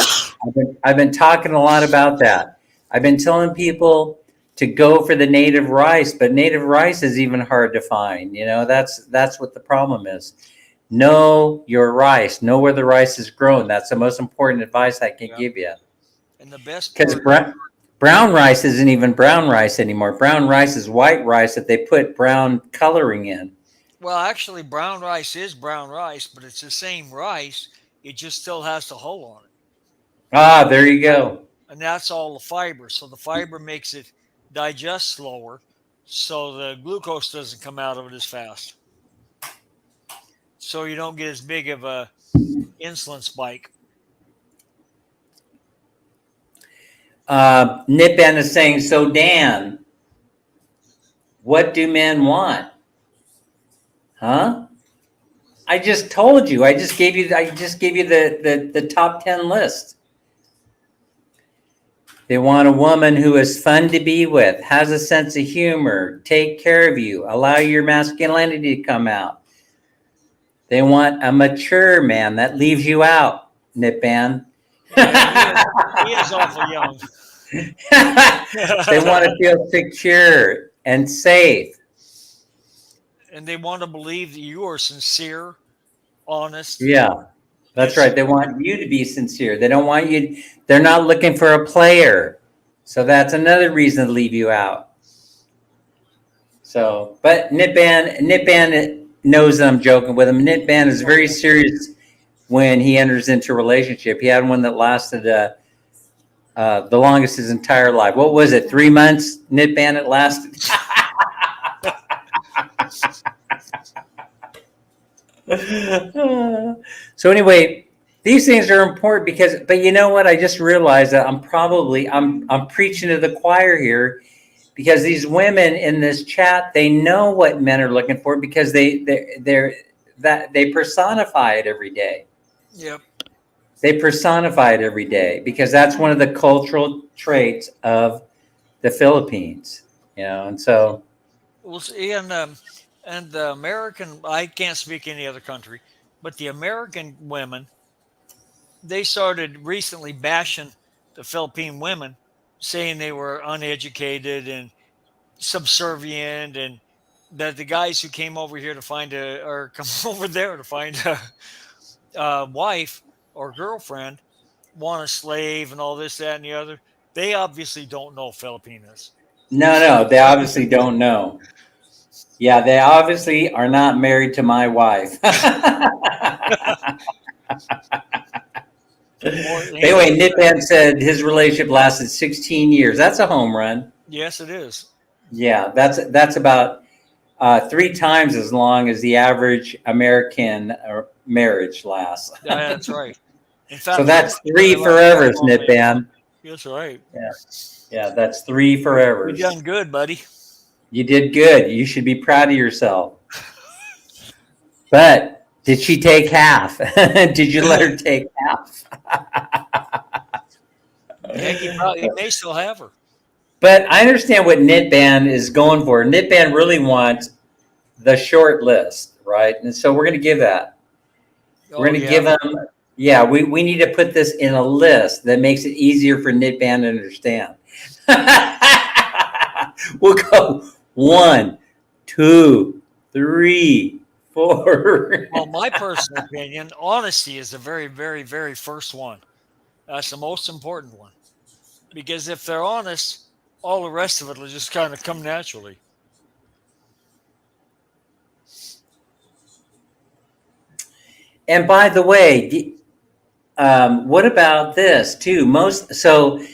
I've been talking a lot about that. I've been telling people to go for the native rice, but native rice is even hard to find. You know, that's what the problem is. Know your rice. Know where the rice is grown. That's the most important advice I can give you. And the best because brown rice isn't even brown rice anymore. Brown rice is white rice that they put brown coloring in. Well, actually, brown rice is brown rice, but it's the same rice. It just still has the hull on it. Ah, there you go. And that's all the fiber. So the fiber makes it digest slower, so the glucose doesn't come out of it as fast. So you don't get as big of a insulin spike. Nitban is saying, so Dan, what do men want? Huh? I just told you. I just gave you the top 10 list. They want a woman who is fun to be with, has a sense of humor, take care of you, allow your masculinity to come out. They want a mature man that leaves you out, Nitban. He is awful young. They want to feel secure and safe. And they want to believe that you are sincere, honest. Yeah. That's right. They want you to be sincere. They don't want you. They're not looking for a player. So that's another reason to leave you out. So, but Nitban knows that I'm joking with him. Nitban is very serious when he enters into a relationship. He had one that lasted the longest his entire life. What was it? 3 months, Nitban, it lasted? So anyway, these things are important because, but you know what? I just realized that I'm preaching to the choir here, because these women in this chat, they know what men are looking for because they personify it every day. Yep. They personify it every day because that's one of the cultural traits of the Philippines, you know. And so, Well, see, and the American, I can't speak any other country, but the American women, they started recently bashing the Philippine women, saying they were uneducated and subservient, and that the guys who came over here to find or come over there to find a wife or girlfriend want a slave and all this, that, and the other. They obviously don't know Filipinos. no, they obviously don't know. Yeah, they obviously are not married to my wife. Anyway, Nitban said his relationship lasted 16 years. That's a home run. Yes, it is. Yeah, that's about 3 times as long as the average American marriage lasts. That's right. In fact, So that's 3 forevers, Nitban. That's right. Yeah, that's 3 forevers. You done good, buddy. You did good. You should be proud of yourself. But did she take half? Did you let her take half? He may still have her. But I understand what Nitban is going for. Nitban really wants the short list, right? And so we're going to give that. We're going to give him, we need to put this in a list that makes it easier for Nitban to understand. We'll go 1, 2, 3, 4. Well, my personal opinion, honesty is the very, very, very first one. That's the most important one. Because if they're honest, all the rest of it will just kind of come naturally. And by the way, what about this too? So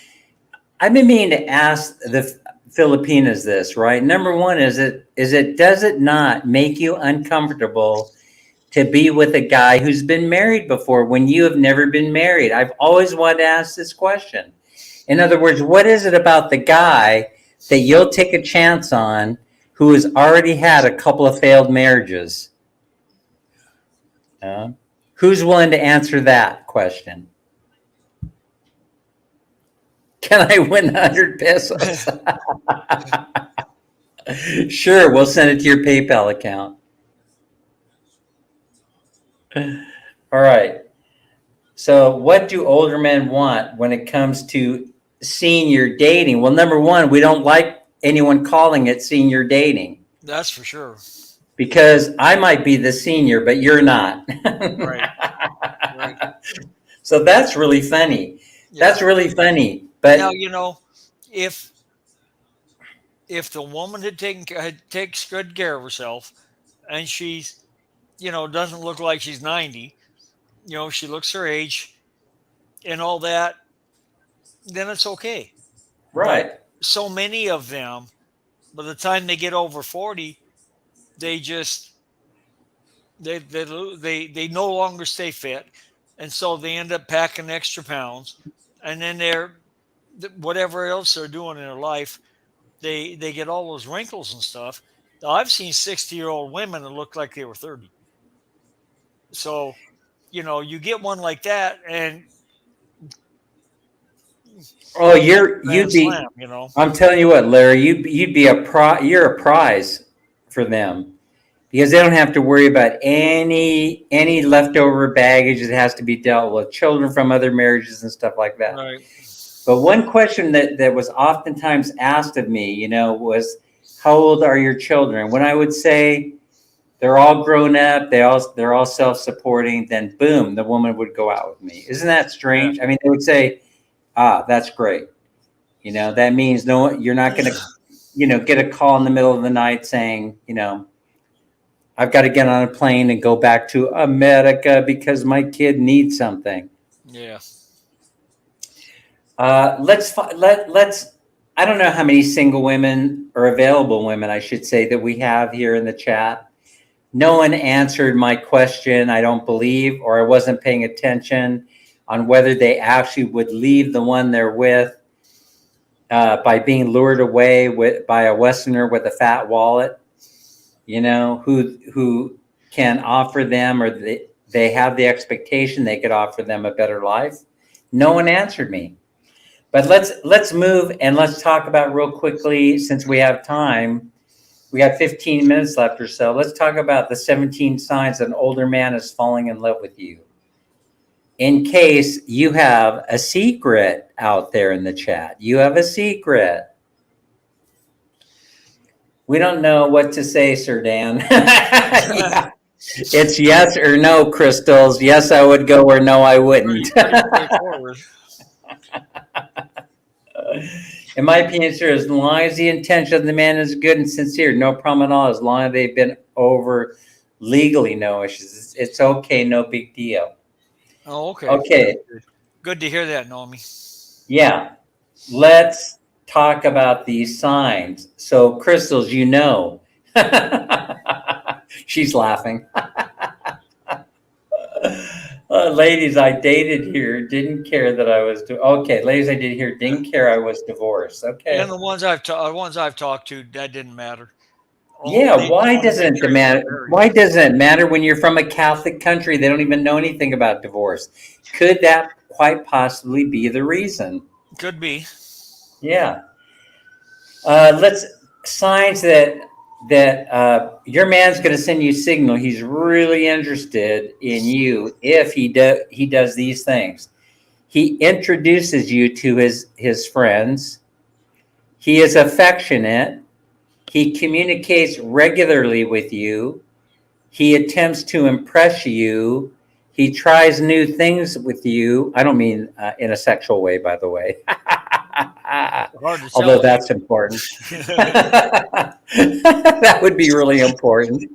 I've been meaning to ask the Filipinas this, right? Number one, does it not make you uncomfortable to be with a guy who's been married before when you have never been married? I've always wanted to ask this question. In other words, what is it about the guy that you'll take a chance on who has already had a couple of failed marriages? Who's willing to answer that question? Can I win 100 pesos? Sure, we'll send it to your PayPal account. All right. So what do older men want when it comes to senior dating? Well, number one, we don't like anyone calling it senior dating. That's for sure. Because I might be the senior, but you're not. Right. So that's really funny. Yeah. That's really funny. But now, if the woman takes good care of herself, and she's, doesn't look like she's 90, she looks her age, and all that, then it's okay. Right. But so many of them, by the time they get over 40, they no longer stay fit, and so they end up packing extra pounds, and then whatever else they're doing in their life, they get all those wrinkles and stuff. Now, I've seen 60-year-old women that look like they were 30. So, you get one like that, and I'm telling you what, Larry, you're a prize for them, because they don't have to worry about any leftover baggage that has to be dealt with, children from other marriages and stuff like that. Right. But one question that was oftentimes asked of me, was, how old are your children? When I would say they're all grown up. They're all self-supporting. Then boom, the woman would go out with me. Isn't that strange? I mean, they would say, that's great. You know, that means no, you're not going to, get a call in the middle of the night saying, I've got to get on a plane and go back to America because my kid needs something. Yeah. Let's I don't know how many single women or available women, I should say, that we have here in the chat. No one answered my question, I don't believe, or I wasn't paying attention on whether they actually would leave the one they're with by being lured away by a Westerner with a fat wallet, who can offer them, or they have the expectation they could offer them a better life. No one answered me. But let's move and let's talk about real quickly, since we have time. We got 15 minutes left or so. Let's talk about the 17 signs an older man is falling in love with you. In case you have a secret out there in the chat. You have a secret. We don't know what to say, Sir Dan. Yeah. It's yes or no, Crystals. Yes, I would go, or no, I wouldn't. In my opinion, sir, as long as the intention of the man is good and sincere, no problem at all. As long as they've been over legally, no issues. It's okay, no big deal. Oh, okay. Okay. Good to hear that, Naomi. Yeah. Let's talk about these signs. So, Crystals, she's laughing. Ladies I dated here didn't care that I was okay. Ladies I did here didn't care I was divorced. Okay. And the ones I've talked to, that didn't matter. Yeah, why doesn't it matter? Why doesn't it matter when you're from a Catholic country? They don't even know anything about divorce. Could that quite possibly be the reason? Could be. Yeah. Signs that your man's going to send you a signal he's really interested in you if he does these things. He introduces you to his friends. He is affectionate. He communicates regularly with you. He attempts to impress you. He tries new things with you. I don't mean in a sexual way, by the way. Although that's important. That would be really important.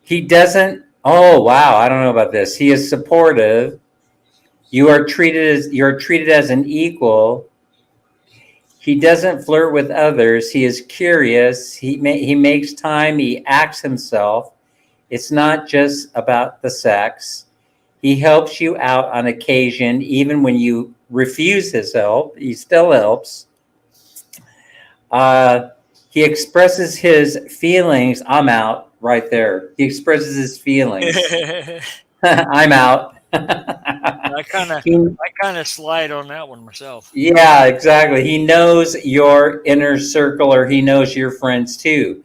He doesn't. Oh, wow. I don't know about this. He is supportive. You're treated as an equal. He doesn't flirt with others. He is curious. He makes time. He acts himself. It's not just about the sex. He helps you out on occasion, even when you refuse his help. He still helps. He expresses his feelings. I'm out right there. He expresses his feelings. I'm out. I kind of slide on that one myself. Yeah, exactly. He knows your inner circle, or he knows your friends too.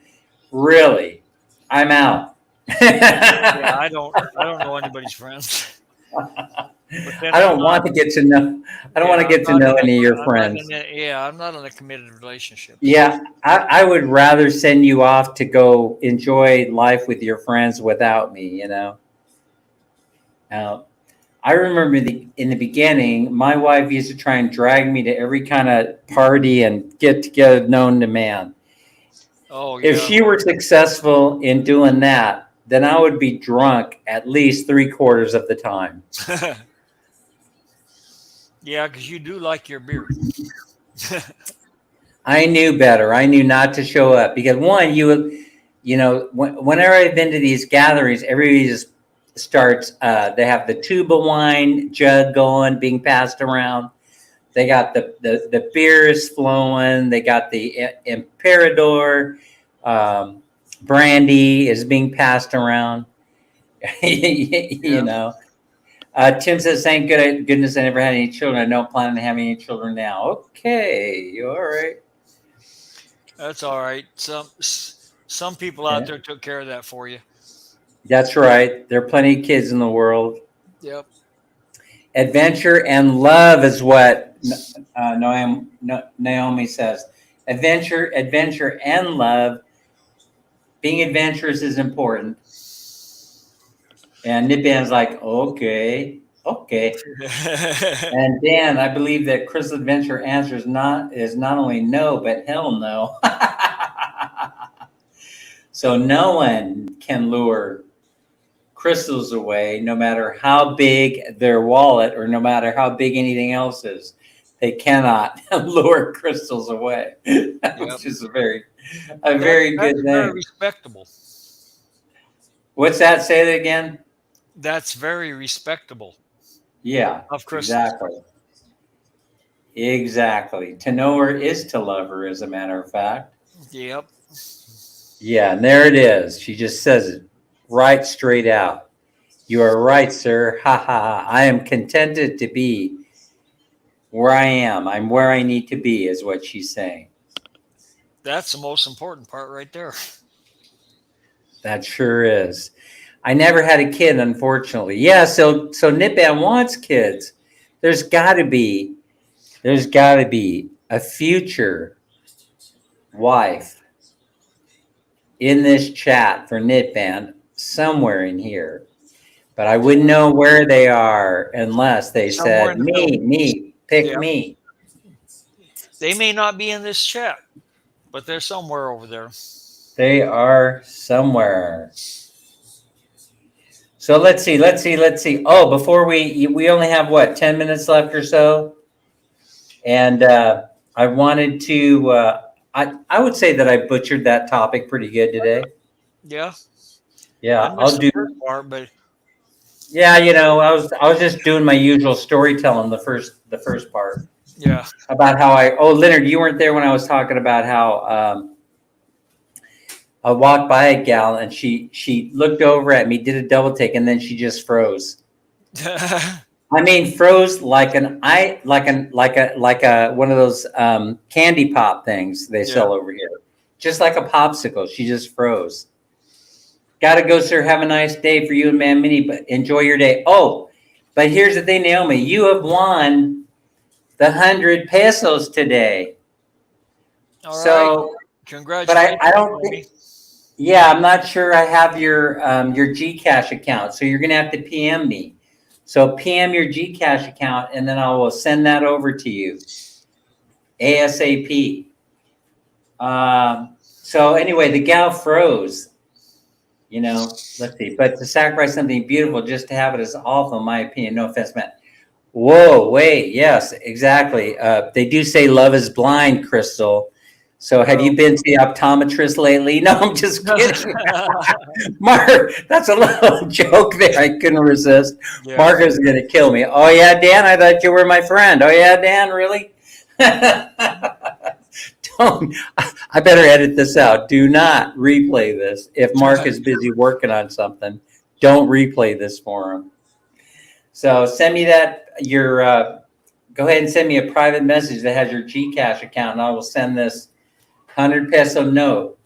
Really, I'm out. Yeah, I don't know anybody's friends. I don't want to get to know. I don't want to get to know any of your friends. I'm not in a committed relationship. Yeah, I would rather send you off to go enjoy life with your friends without me. I remember in the beginning, my wife used to try and drag me to every kind of party and get together known to man. Oh, yeah. If she were successful in doing that, then I would be drunk at least 3/4 of the time. Yeah, because you do like your beer. I knew better. I knew not to show up because whenever I've been to these gatherings, everybody just starts. They have the tuba wine jug going, being passed around. They got the beers flowing. They got the Emperador brandy is being passed around. Tim says, "Thank goodness I never had any children. I don't plan on having any children now." Okay, all right. That's all right. Some people out there took care of that for you. That's right. There are plenty of kids in the world. Yep. Adventure and love is what Naomi says. Adventure and love Being adventurous is important. And Nip Band's like, okay. And Dan, I believe that Crystal Adventure answer is not only no, but hell no. So no one can lure crystals away, no matter how big their wallet or no matter how big anything else is. They cannot lure crystals away, which is a very good That's thing. very respectable. What's that? Say that again. That's very respectable Yeah, of crystals. Exactly. To know her is to love her, as a matter of fact. Yep. Yeah, and there it is. She just says it right straight out. You are right, sir. Ha ha ha. I am contented to be where I am. I'm where I need to be, is what she's saying. That's the most important part right there. That sure is. I never had a kid, unfortunately. Yeah, so Nip Band wants kids. There's got to be a future wife in this chat for Nip Band somewhere in here, but I wouldn't know where they are unless they Somewhere said in the pick me. They may not be in this chat, but they're somewhere over there. They are somewhere. So let's see. Oh, before we only have what, 10 minutes left or so, and I wanted to. I would say that I butchered that topic pretty good today. Yeah. Yeah, I I'll missed do. the first part, but Yeah, I was just doing my usual storytelling the first part yeah. about how Leonard, you weren't there when I was talking about how I walked by a gal and she looked over at me, did a double take, and then she just froze. I mean, froze like a one of those candy pop things they sell over here, just like a popsicle. She just froze. Got to go, sir. Have a nice day for you and Man Mini, but enjoy your day. Oh, but here's the thing, Naomi, you have won the 100 pesos today. All So, right. Congratulations. but I don't think. Yeah, I'm not sure I have your GCash account, so you're gonna have to PM me. So PM your GCash account, and then I will send that over to you ASAP. So anyway, the gal froze. Let's see. But to sacrifice something beautiful just to have it is awful, in my opinion. No offense, Matt. Whoa, wait, yes, exactly. They do say love is blind, Crystal. So have you been to the optometrist lately? No, I'm just kidding. Mark, that's a little joke there. I couldn't resist. Yeah. Mark is going to kill me. Oh, yeah, Dan, I thought you were my friend. Oh, yeah, Dan, really? Don't. I better edit this out. Do not replay this. If Mark is busy working on something, don't replay this for him. So send me go ahead and send me a private message that has your GCash account, and I will send this 100 peso note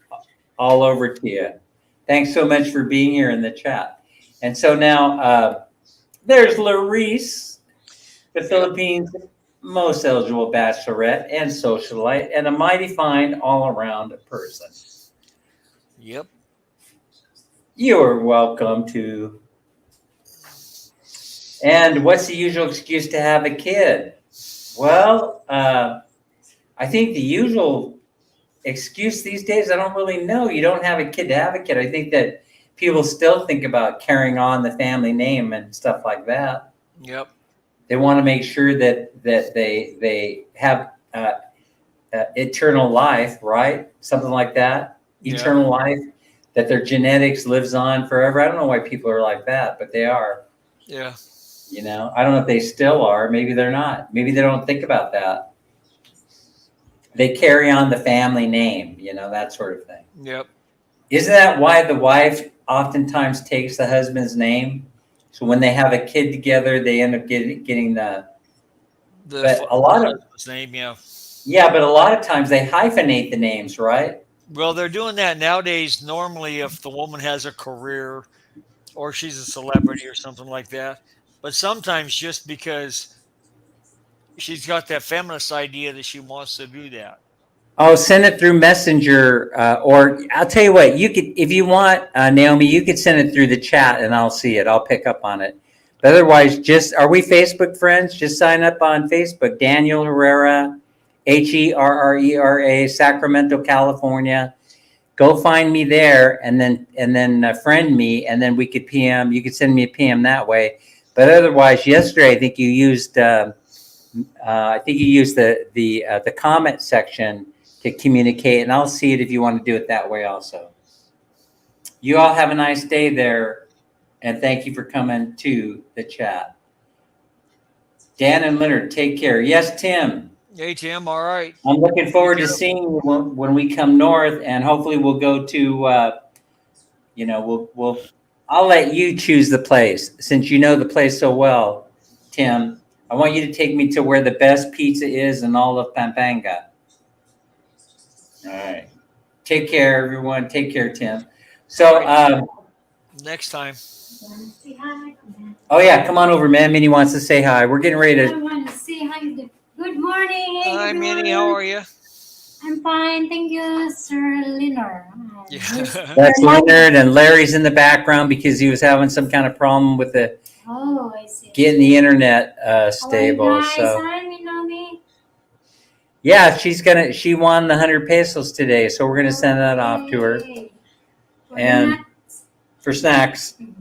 all over to you. Thanks so much for being here in the chat. And so now there's Larice, the Philippines' most eligible bachelorette and socialite, and a mighty fine all-around person. Yep. You're welcome to. And what's the usual excuse to have a kid? Well, I think the usual excuse these days, I don't really know. You don't have a kid to have a kid. I think that people still think about carrying on the family name and stuff like that. Yep. They want to make sure that they have eternal life, right? Something like that. Eternal life, that their genetics lives on forever. I don't know why people are like that, but they are. Yeah. I don't know if they still are. Maybe they're not. Maybe they don't think about that. They carry on the family name, that sort of thing. Yep. Isn't that why the wife oftentimes takes the husband's name? So when they have a kid together, they end up getting the but a lot of name, yeah. Yeah, but a lot of times they hyphenate the names, right? Well, they're doing that nowadays. Normally, if the woman has a career or she's a celebrity or something like that, but sometimes just because she's got that feminist idea that she wants to do that. Oh, send it through Messenger, or I'll tell you what, you could, if you want, Naomi, you could send it through the chat and I'll see it. I'll pick up on it. But otherwise, are we Facebook friends? Just sign up on Facebook. Daniel Herrera, Herrera, Sacramento, California. Go find me there and then friend me, and then we could PM. You could send me a PM that way. But otherwise, yesterday I think you used the comment section to communicate, and I'll see it if you want to do it that way also. You all have a nice day there, and thank you for coming to the chat. Dan and Leonard, take care. Yes, Tim. Hey, Tim. All right. I'm looking forward to seeing you when we come north, and hopefully we'll go to, I'll let you choose the place since you know the place so well, Tim. I want you to take me to where the best pizza is in all of Pampanga. All right. Take care, everyone. Take care, Tim. So, Next time. Say hi. oh yeah, come on over, man. Minnie wants to say hi. We're getting ready I to. want to say hi. Good morning. Hey, Hi, everyone. Minnie. How are you? I'm fine. Thank you, Sir Leonard. Yeah. That's Leonard, and Larry's in the background because he was having some kind of problem with Oh, I see. getting the internet Stable. stable. Guys, So hi, Minami. yeah, she won the 100 pesos today, so we're gonna send that off to her Yay. And- for snacks. Thank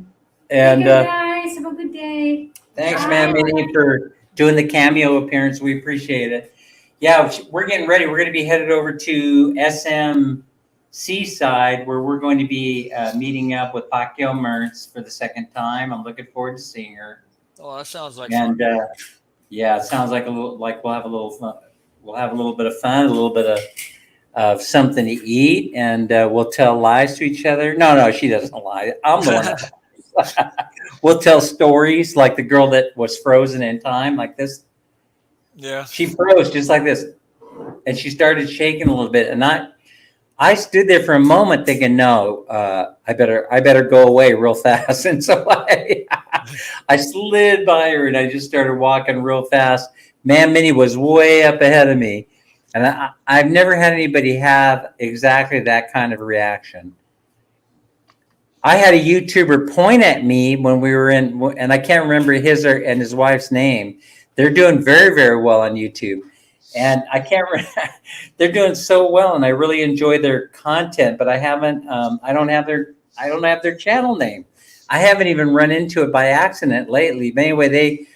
And you, guys. Have a good day. thanks, man, Minnie, for doing the cameo appearance. We appreciate it. Yeah, we're getting ready. We're going to be headed over to SMC side, where we're going to be meeting up with Pacquiao Mertz for the second time. I'm looking forward to seeing her. Oh, that sounds like And fun. yeah, it sounds like we'll have a little fun. We'll have a little bit of fun, a little bit of something to eat, and we'll tell lies to each other. No, she doesn't lie. I'm the one that lies. We'll tell stories like the girl that was frozen in time, like this. Yeah. She froze just like this, and she started shaking a little bit. And I stood there for a moment thinking, no, I better go away real fast. And so I slid by her and I just started walking real fast. Man, Minnie was way up ahead of me. And I've never had anybody have exactly that kind of reaction. I had a YouTuber point at me when we were in, and I can't remember his and his wife's name. They're doing very, very well on YouTube. And I can't remember, they're doing so well, and I really enjoy their content, but I don't have their channel name. I haven't even run into it by accident lately. But anyway,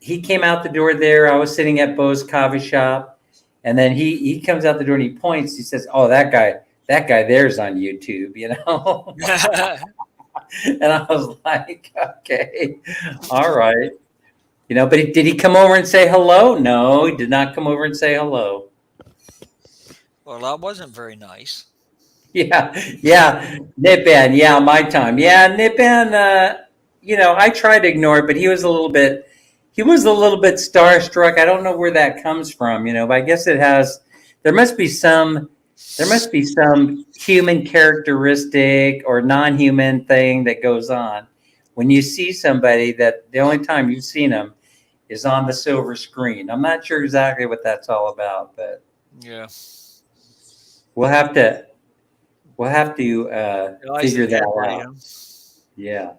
he came out the door there. I was sitting at Bo's coffee shop, and then he comes out the door and he points. He says, "Oh, that guy there's on YouTube," you know. And I was like, "Okay, all right." You know, but did he come over and say hello? No, he did not come over and say hello. Well, that wasn't very nice. Yeah, Nipan, yeah, my time. Yeah, Nipan, I tried to ignore it, but he was a little bit starstruck. I don't know where that comes from, but I guess there must be some human characteristic or non-human thing that goes on when you see somebody that the only time you've seen them is on the silver screen. I'm not sure exactly what that's all about, but Yeah. we'll have to figure that out. Yeah. Yeah.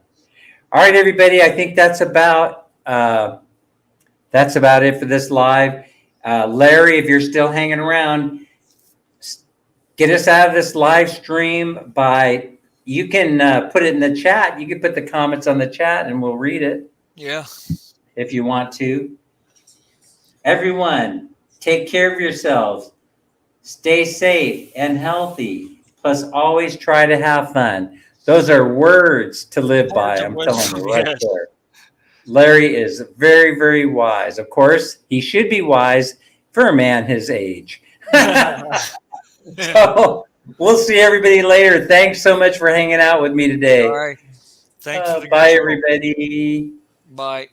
All right, everybody. I think that's about it for this live. Larry, if you're still hanging around, get us out of this live stream you can put it in the chat. You can put the comments on the chat and we'll read it. Yeah. If you want to. Everyone, take care of yourselves. Stay safe and healthy. Plus, always try to have fun. Those are words to live by, I'm telling you right there. Larry is very, very wise. Of course, he should be wise for a man his age. So, we'll see everybody later. Thanks so much for hanging out with me today. All right. Thanks. Bye, everybody. Bye.